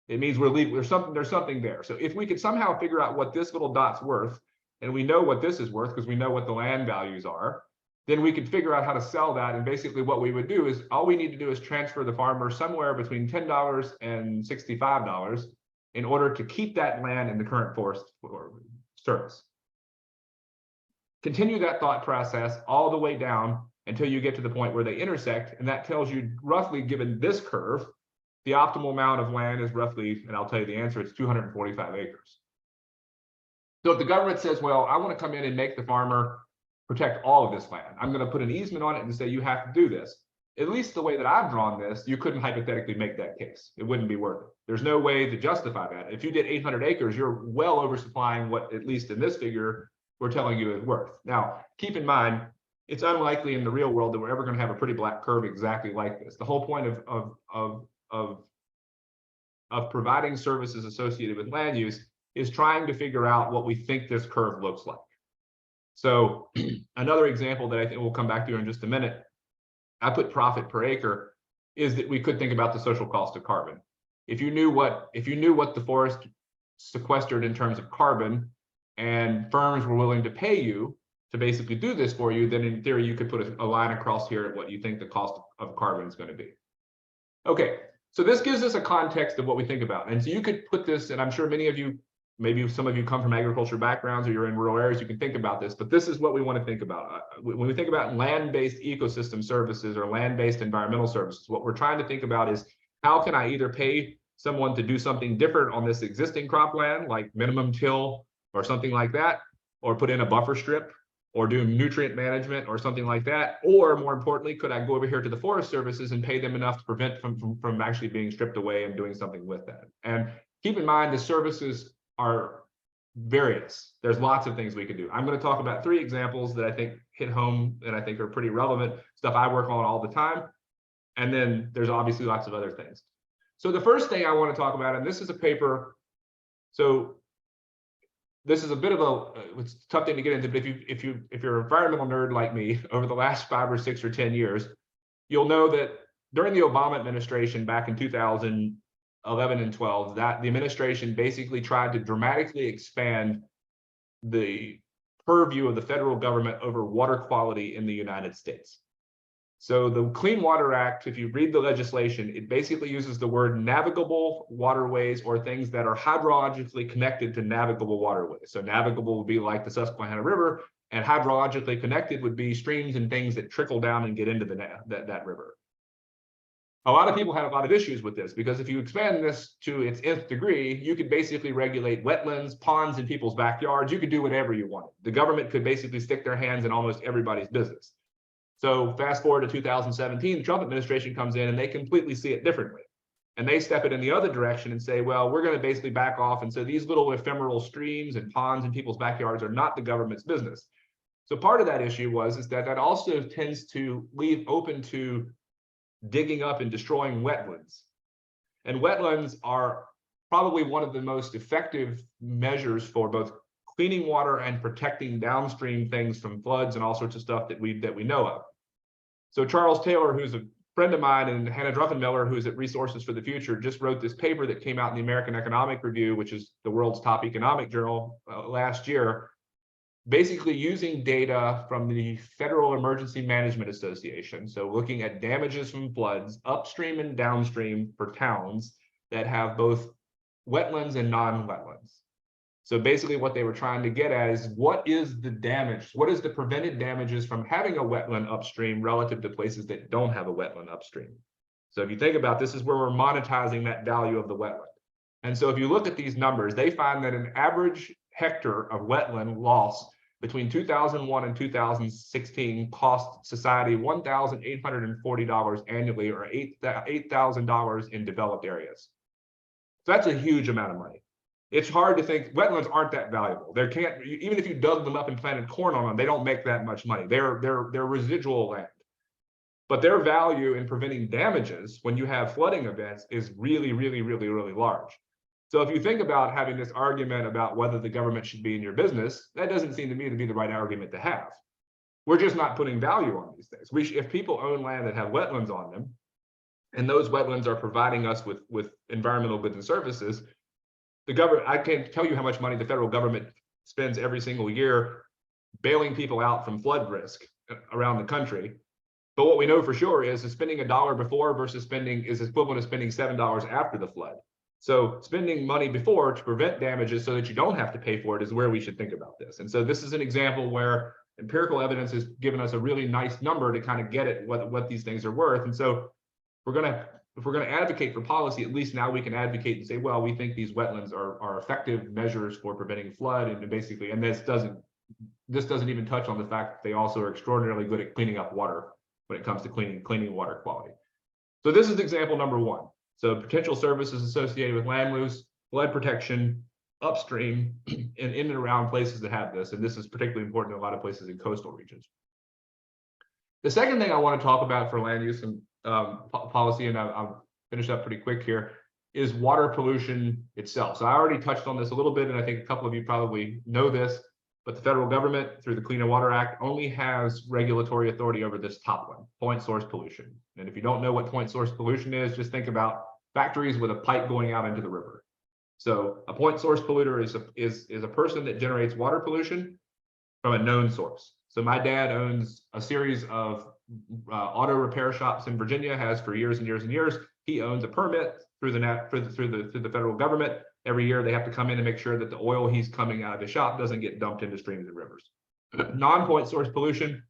It means there's something there. So if we could somehow figure out what this little dot's worth, and we know what this is worth because we know what the land values are, then we could figure out how to sell that. And basically what we would do is all we need to do is transfer the farmer somewhere between $10 and $65 in order to keep that land in the current forest service. Continue that thought process all the way down until you get to the point where they intersect. And that tells you roughly, given this curve, the optimal amount of land is roughly, and I'll tell you the answer, it's 245 acres. So if the government says, well, I want to come in and make the farmer protect all of this land, I'm going to put an easement on it and say you have to do this. At least the way that I've drawn this, you couldn't hypothetically make that case. It wouldn't be worth it. There's no way to justify that. If you did 800 acres, you're well oversupplying what, at least in this figure, we're telling you is worth. Now, keep in mind, it's unlikely in the real world that we're ever going to have a pretty black curve exactly like this. The whole point of providing services associated with land use is trying to figure out what we think this curve looks like. So another example that I think we'll come back to in just a minute, I put profit per acre, is that we could think about the social cost of carbon. If you knew what the forest sequestered in terms of carbon, and firms were willing to pay you to basically do this for you, then in theory you could put a line across here at what you think the cost of carbon is going to be. Okay, so this gives us a context of what we think about. And so you could put this, and I'm sure many of you, maybe some of you come from agriculture backgrounds or you're in rural areas, you can think about this, but this is what we want to think about. When we think about land-based ecosystem services or land-based environmental services, what we're trying to think about is how can I either pay someone to do something different on this existing cropland, like minimum till or something like that, or put in a buffer strip, or do nutrient management or something like that, or more importantly, could I go over here to the Forest Services and pay them enough to prevent from actually being stripped away and doing something with that? And keep in mind, the services are various. There's lots of things we could do. I'm going to talk about 3 examples that I think hit home and I think are pretty relevant, stuff I work on all the time. And then there's obviously lots of other things. So the first thing I want to talk about, and this is a paper, so this is a bit of it's a tough thing to get into, but if you're an environmental nerd like me, over the last 5 or 6 or 10 years, you'll know that during the Obama administration back in 2011 and 12, that the administration basically tried to dramatically expand the purview of the federal government over water quality in the United States. So the Clean Water Act, if you read the legislation, it basically uses the word navigable waterways or things that are hydrologically connected to navigable waterways. So navigable would be like the Susquehanna River, and hydrologically connected would be streams and things that trickle down and get into that river. A lot of people have a lot of issues with this because if you expand this to its nth degree, you could basically regulate wetlands, ponds in people's backyards. You could do whatever you want. The government could basically stick their hands in almost everybody's business. So fast forward to 2017, the Trump administration comes in and they completely see it differently. And they step it in the other direction and say, well, we're going to basically back off. And so these little ephemeral streams and ponds in people's backyards are not the government's business. So part of that issue is that also tends to leave open to digging up and destroying wetlands. And wetlands are probably one of the most effective measures for both cleaning water and protecting downstream things from floods and all sorts of stuff that we know of. So Charles Taylor, who's a friend of mine, and Hannah Druffenmiller, who's at Resources for the Future, just wrote this paper that came out in the American Economic Review, which is the world's top economic journal, last year, basically using data from the Federal Emergency Management Association. So looking at damages from floods upstream and downstream for towns that have both wetlands and non-wetlands. So basically what they were trying to get at is what is the damage? What is the prevented damages from having a wetland upstream relative to places that don't have a wetland upstream? So if you think about this, is where we're monetizing that value of the wetland. And so if you look at these numbers, they find that an average hectare of wetland loss between 2001 and 2016 cost society $1,840 annually, or $8,000 in developed areas. So that's a huge amount of money. It's hard to think wetlands aren't that valuable. There can't, even if you dug them up and planted corn on them, they don't make that much money. They're residual land. But their value in preventing damages when you have flooding events is really, really, really, really large. So if you think about having this argument about whether the government should be in your business, that doesn't seem to me to be the right argument to have. We're just not putting value on these things. If people own land that have wetlands on them, and those wetlands are providing us with environmental goods and services, the government, I can't tell you how much money the federal government spends every single year bailing people out from flood risk around the country. But what we know for sure is spending $1 before versus spending is equivalent to spending $7 after the flood. So spending money before to prevent damages so that you don't have to pay for it is where we should think about this. And so this is an example where empirical evidence has given us a really nice number to kind of get at what these things are worth. And so we're going to if we're going to advocate for policy, at least now we can advocate and say, well, we think these wetlands are effective measures for preventing flood, and basically, and this doesn't even touch on the fact that they also are extraordinarily good at cleaning up water when it comes to cleaning water quality. So this is example number one. So potential services associated with land use, flood protection, upstream, and in and around places that have this. And this is particularly important in a lot of places in coastal regions. The second thing I want to talk about for land use and policy, and I'll finish up pretty quick here, is water pollution itself. So I already touched on this a little bit, and I think a couple of you probably know this, but the federal government, through the Clean Water Act, only has regulatory authority over this top one, point source pollution. And if you don't know what point source pollution is, just think about factories with a pipe going out into the river. So a point source polluter is a person that generates water pollution from a known source. So my dad owns a series of auto repair shops in Virginia, has for years and years and years. He owns a permit through the federal government. Every year they have to come in and make sure that the oil he's coming out of the shop doesn't get dumped into streams and rivers. Non-point source pollution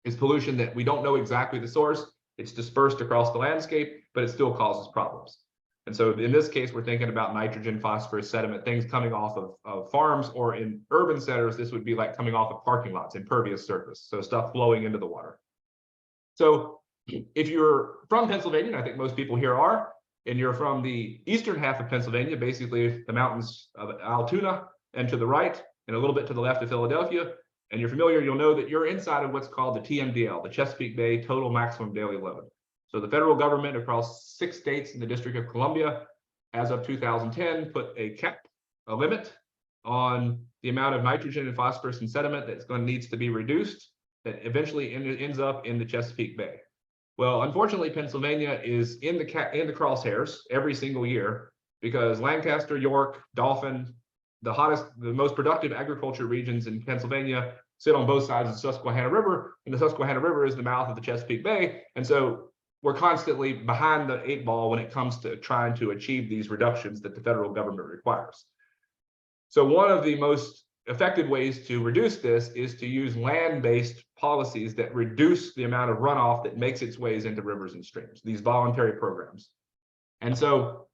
is pollution that we don't know exactly the source. It's dispersed across the landscape, but it still causes problems. And so in this case, we're thinking about nitrogen, phosphorus, sediment, things coming off of farms, or in urban centers, this would be like coming off of parking lots, impervious surface. So stuff flowing into the water. So if you're from Pennsylvania, and I think most people here are, and you're from the eastern half of Pennsylvania, basically the mountains of Altoona and to the right, and a little bit to the left of Philadelphia, and you're familiar, you'll know that you're inside of what's called the TMDL, the Chesapeake Bay Total Maximum Daily Load. So the federal government across 6 states in the District of Columbia, as of 2010, put a cap, a limit on the amount of nitrogen and phosphorus and sediment that's going to needs to be reduced, that eventually ends up in the Chesapeake Bay. Well, unfortunately, Pennsylvania is in the crosshairs every single year because Lancaster, York, Dauphin, the most productive agriculture regions in Pennsylvania sit on both sides of the Susquehanna River, and the Susquehanna River is the mouth of the Chesapeake Bay. And so we're constantly behind the 8 ball when it comes to trying to achieve these reductions that the federal government requires. So one of the most effective ways to reduce this is to use land-based policies that reduce the amount of runoff that makes its ways into rivers and streams, these voluntary programs. And so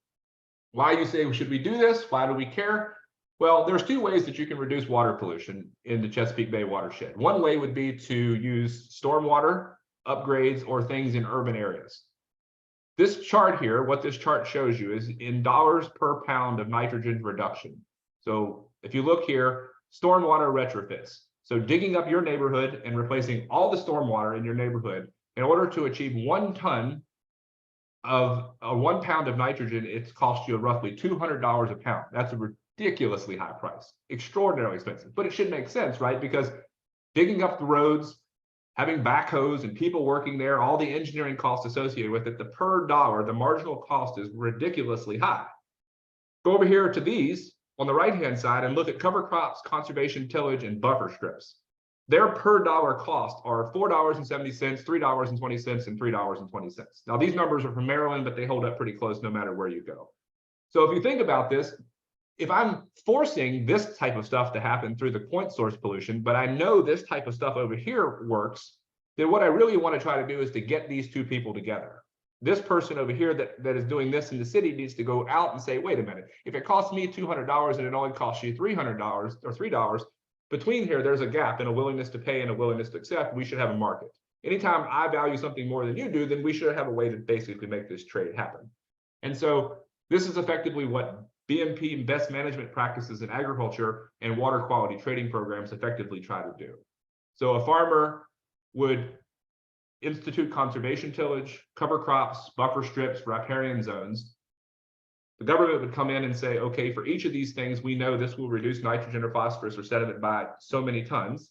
why you say, should we do this? Why do we care? Well, there's 2 ways that you can reduce water pollution in the Chesapeake Bay watershed. One way would be to use stormwater upgrades or things in urban areas. This chart here, what this chart shows you is in dollars per pound of nitrogen reduction. So if you look here, stormwater retrofits. So digging up your neighborhood and replacing all the stormwater in your neighborhood, in order to achieve 1 ton of 1 pound of nitrogen, it's cost you roughly $200 a pound. That's a ridiculously high price, extraordinarily expensive, but it should make sense, right? Because digging up the roads, having backhoes and people working there, all the engineering costs associated with it, the per dollar, the marginal cost is ridiculously high. Go over here to these on the right-hand side and look at cover crops, conservation tillage, and buffer strips. Their per dollar cost are $4.70, $3.20, and $3.20. Now, these numbers are from Maryland, but they hold up pretty close no matter where you go. So if you think about this, if I'm forcing this type of stuff to happen through the point source pollution, but I know this type of stuff over here works, then what I really want to try to do is to get these 2 people together. This person over here that is doing this in the city needs to go out and say, wait a minute, if it costs me $200 and it only costs you $300 or $3, between here, there's a gap in a willingness to pay and a willingness to accept. We should have a market. Anytime I value something more than you do, then we should have a way to basically make this trade happen. And so this is effectively what BMP, best management practices in agriculture, and water quality trading programs effectively try to do. So a farmer would institute conservation tillage, cover crops, buffer strips, riparian zones. The government would come in and say, okay, for each of these things, we know this will reduce nitrogen or phosphorus or sediment by so many tons,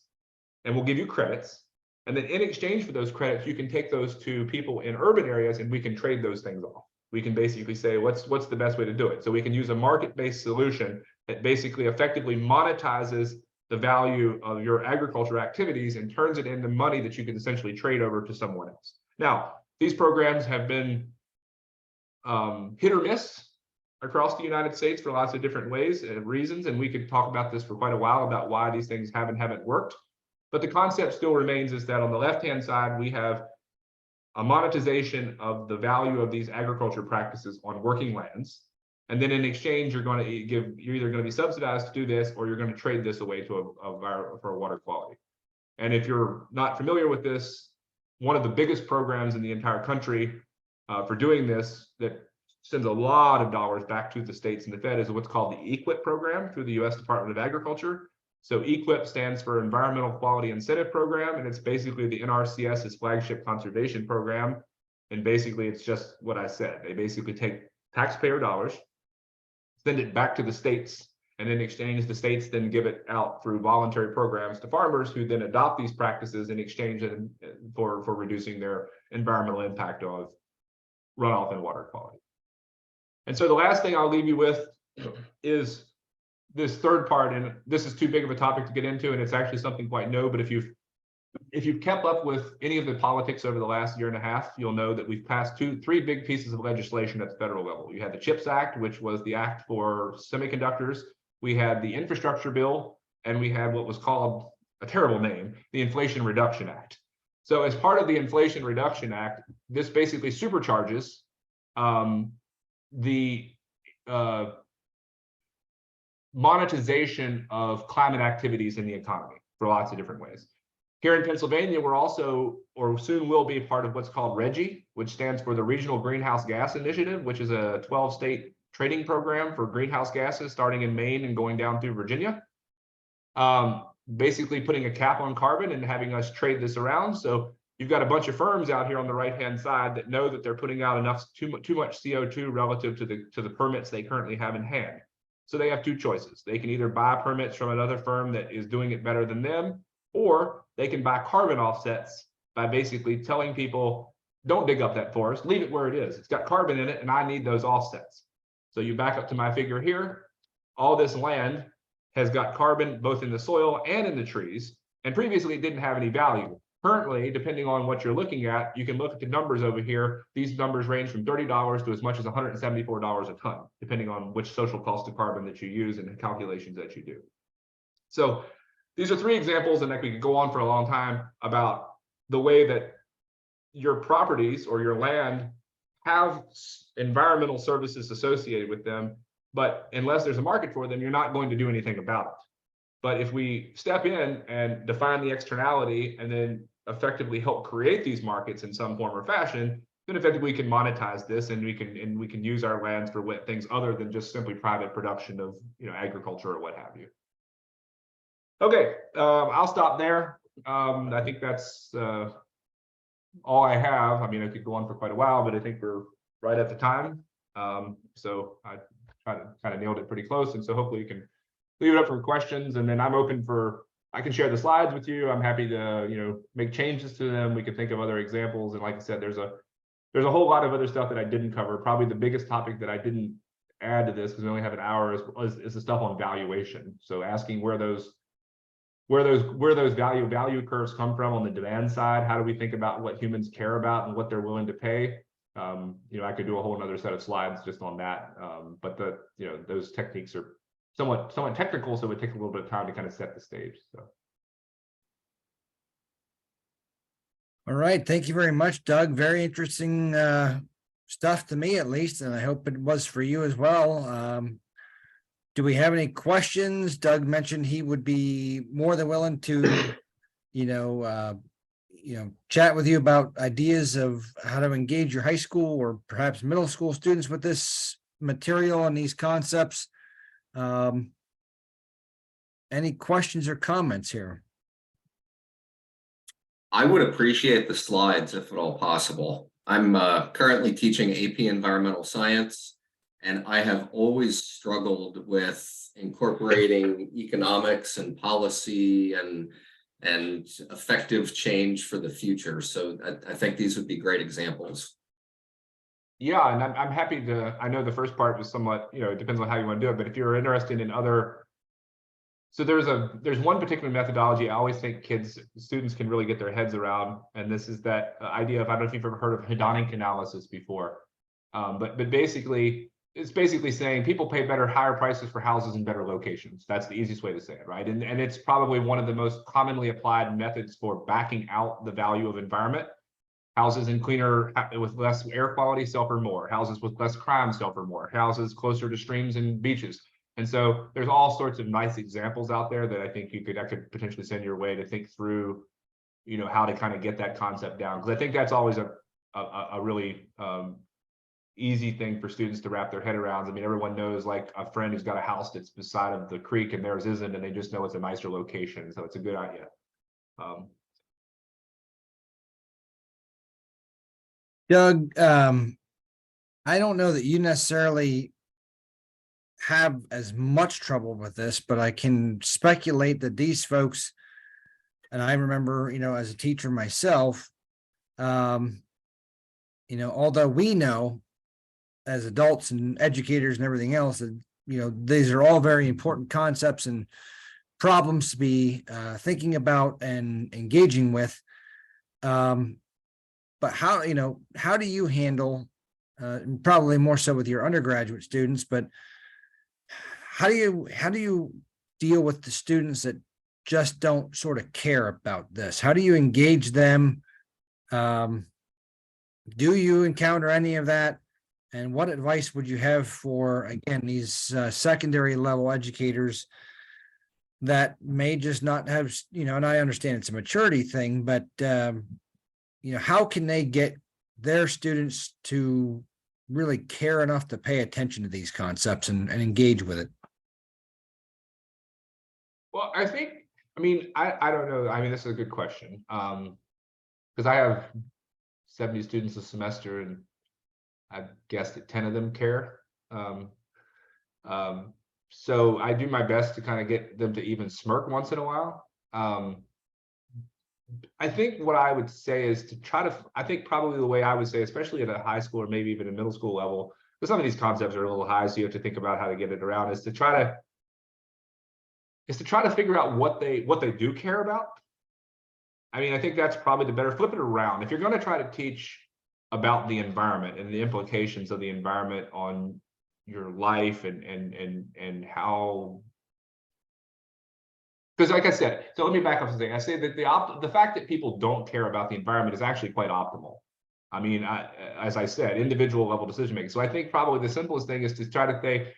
and we'll give you credits. And then in exchange for those credits, you can take those to people in urban areas and we can trade those things off. We can basically say, what's the best way to do it? So we can use a market-based solution that basically effectively monetizes the value of your agriculture activities and turns it into money that you can essentially trade over to someone else. Now, these programs have been hit or miss across the United States for lots of different ways and reasons, and we could talk about this for quite a while about why these things haven't worked. But the concept still remains is that on the left-hand side, we have a monetization of the value of these agriculture practices on working lands. And then in exchange, you're either going to be subsidized to do this, or you're going to trade this away to for water quality. And if you're not familiar with this, one of the biggest programs in the entire country for doing this that sends a lot of dollars back to the states and the Fed is what's called the EQIP program through the U.S. Department of Agriculture. So EQIP stands for Environmental Quality Incentive Program, and it's basically the NRCS's flagship conservation program. And basically, it's just what I said. They basically take taxpayer dollars, send it back to the states, and in exchange, the states then give it out through voluntary programs to farmers who then adopt these practices in exchange for reducing their environmental impact of runoff and water quality. And so the last thing I'll leave you with is this third part, and this is too big of a topic to get into, and it's actually something quite new, but if you've kept up with any of the politics over the last year and a half, you'll know that we've passed three big pieces of legislation at the federal level. You had the CHIPS Act, which was the act for semiconductors. We had the infrastructure bill, and we had what was called a terrible name, the Inflation Reduction Act. So as part of the Inflation Reduction Act, this basically supercharges the monetization of climate activities in the economy for lots of different ways. Here in Pennsylvania, we're also, or soon will be, part of what's called RGGI, which stands for the Regional Greenhouse Gas Initiative, which is a 12-state trading program for greenhouse gases starting in Maine and going down through Virginia. Basically putting a cap on carbon and having us trade this around. So you've got a bunch of firms out here on the right-hand side that know that they're putting out too much CO2 relative to the permits they currently have in hand. So they have two choices. They can either buy permits from another firm that is doing it better than them, or they can buy carbon offsets by basically telling people, don't dig up that forest, leave it where it is. It's got carbon in it, and I need those offsets. So you back up to my figure here. All this land has got carbon both in the soil and in the trees, and previously it didn't have any value. Currently, depending on what you're looking at, you can look at the numbers over here. These numbers range from $30 to as much as $174 a ton, depending on which social cost of carbon that you use and the calculations that you do. So these are three examples, and we could go on for a long time about the way that your properties or your land have environmental services associated with them, but unless there's a market for them, you're not going to do anything about it. But if we step in and define the externality and then effectively help create these markets in some form or fashion, then effectively we can monetize this, and we can use our lands for things other than just simply private production of agriculture or what have you. Okay, I'll stop there. I think that's all I have. I mean, I could go on for quite a while, but I think we're right at the time. So I kind of nailed it pretty close, and so hopefully you can leave it up for questions, and then I'm open for. I can share the slides with you. I'm happy to make changes to them. We can think of other examples, and like I said, there's a whole lot of other stuff that I didn't cover. Probably the biggest topic that I didn't add to this, because we only have an hour, is the stuff on valuation. So asking where those value curves come from on the demand side. How do we think about what humans care about and what they're willing to pay? I could do a whole another set of slides just on that. But those techniques are somewhat technical, so it would take a little bit of time to kind of set the stage. So. All right, thank you very much, Doug. Very interesting stuff to me, at least, and I hope it was for you as well. Do we have any questions? Doug mentioned he would be more than willing to, chat with you about ideas of how to engage your high school or perhaps middle school students with this material and these concepts. Any questions or comments here? I would appreciate the slides if at all possible. I'm currently teaching AP Environmental Science, and I have always struggled with incorporating economics and policy and effective change for the future. So I think these would be great examples. Yeah, and I'm happy to. I know the first part was somewhat, it depends on how you want to do it, but if you're interested in other. So there's one particular methodology I always think students can really get their heads around, and this is that idea of, I don't know if you've ever heard of hedonic analysis before, but basically it's basically saying people pay higher prices for houses in better locations. That's the easiest way to say it, right? And it's probably one of the most commonly applied methods for backing out the value of environment. Houses in cleaner, with less air quality suffer more. Houses with less crime suffer more. Houses closer to streams and beaches. And so there's all sorts of nice examples out there that I think I could potentially send your way to think through, you know, how to kind of get that concept down. Because I think that's always a really easy thing for students to wrap their head around. I mean, everyone knows like a friend who's got a house that's beside of the creek and theirs isn't, and they just know it's a nicer location. So it's a good idea. Doug, I don't know that you necessarily have as much trouble with this, but I can speculate that these folks, and I remember, you know, as a teacher myself, you know, although we know as adults and educators and everything else that, you know, these are all very important concepts and problems to be thinking about and engaging with. But how, you know, how do you handle, probably more so with your undergraduate students, but how do you deal with the students that just don't sort of care about this? How do you engage them? Do you encounter any of that? And what advice would you have for, again, these secondary level educators that may just not have, you know, and I understand it's a maturity thing, but you know, how can they get their students to really care enough to pay attention to these concepts and engage with it? Well, I think, I mean, I don't know. I mean, this is a good question. Because I have 70 students a semester and I've guessed that 10 of them care. So I do my best to kind of get them to even smirk once in a while. I think what I would say is to try to, I think probably the way I would say, especially at a high school or maybe even a middle school level, because some of these concepts are a little high, so you have to think about how to get it around, is to try to figure out what they do care about. I mean, I think that's probably the better, flip it around. If you're going to try to teach about the environment and the implications of the environment on your life and how, because like I said, so let me back up something. I say that the fact that people don't care about the environment is actually quite optimal. I mean, as I said, individual level decision making. So I think probably the simplest thing is to try to say,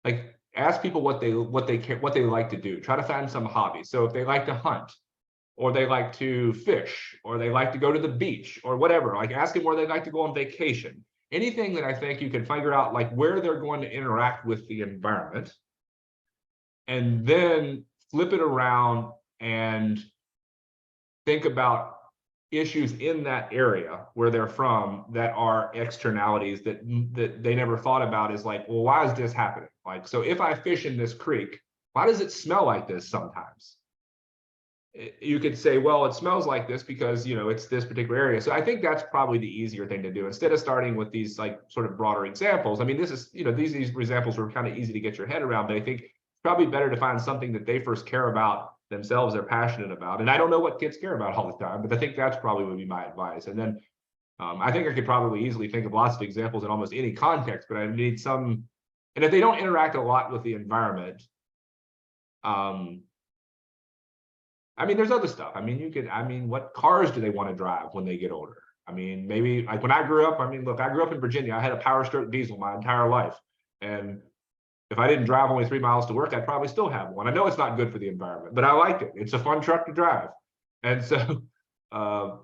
like, ask people what they like to do. Try to find some hobby. So if they like to hunt, or they like to fish, or they like to go to the beach, or whatever, like ask them where they like to go on vacation. Anything that I think you can figure out, like where they're going to interact with the environment, and then flip it around and think about issues in that area where they're from that are externalities that they never thought about, is like, well, why is this happening? Like, so if I fish in this creek, why does it smell like this sometimes? You could say, well, it smells like this because, you know, it's this particular area. So I think that's probably the easier thing to do, instead of starting with these like sort of broader examples. I mean, this is, you know, these examples were kind of easy to get your head around, but I think it's probably better to find something that they first care about themselves, they're passionate about. And I don't know what kids care about all the time, but I think that's probably would be my advice. And then I think I could probably easily think of lots of examples in almost any context, but I need some, and if they don't interact a lot with the environment, I mean, there's other stuff. I mean, what cars do they want to drive when they get older? I mean, maybe like when I grew up, I mean, look, I grew up in Virginia. I had a Power Stroke diesel my entire life. And if I didn't drive only 3 miles to work, I'd probably still have one. I know it's not good for the environment, but I liked it. It's a fun truck to drive. And so,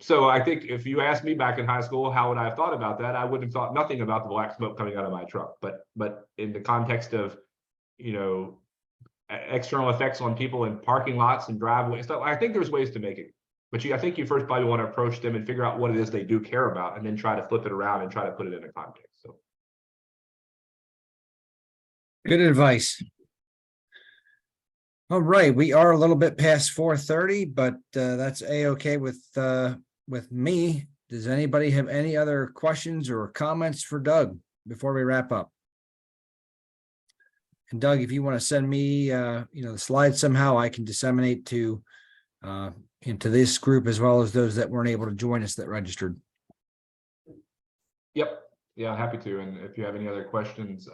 so I think if you asked me back in high school, how would I have thought about that? I would have thought nothing about the black smoke coming out of my truck. But in the context of, you know, external effects on people in parking lots and driveways stuff, I think there's ways to make it. But I think you first probably want to approach them and figure out what it is they do care about, and then try to flip it around and try to put it in a context. So Good advice. All right, we are a little bit past 4:30, but that's a-okay with me. Does anybody have any other questions or comments for Doug before we wrap up? And Doug, if you want to send me, you know, the slides somehow, I can disseminate to into this group as well as those that weren't able to join us that registered. yep, yeah, happy to. And if you have any other questions,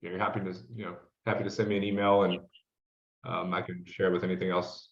you're happy to send me an email, and I can share with anything else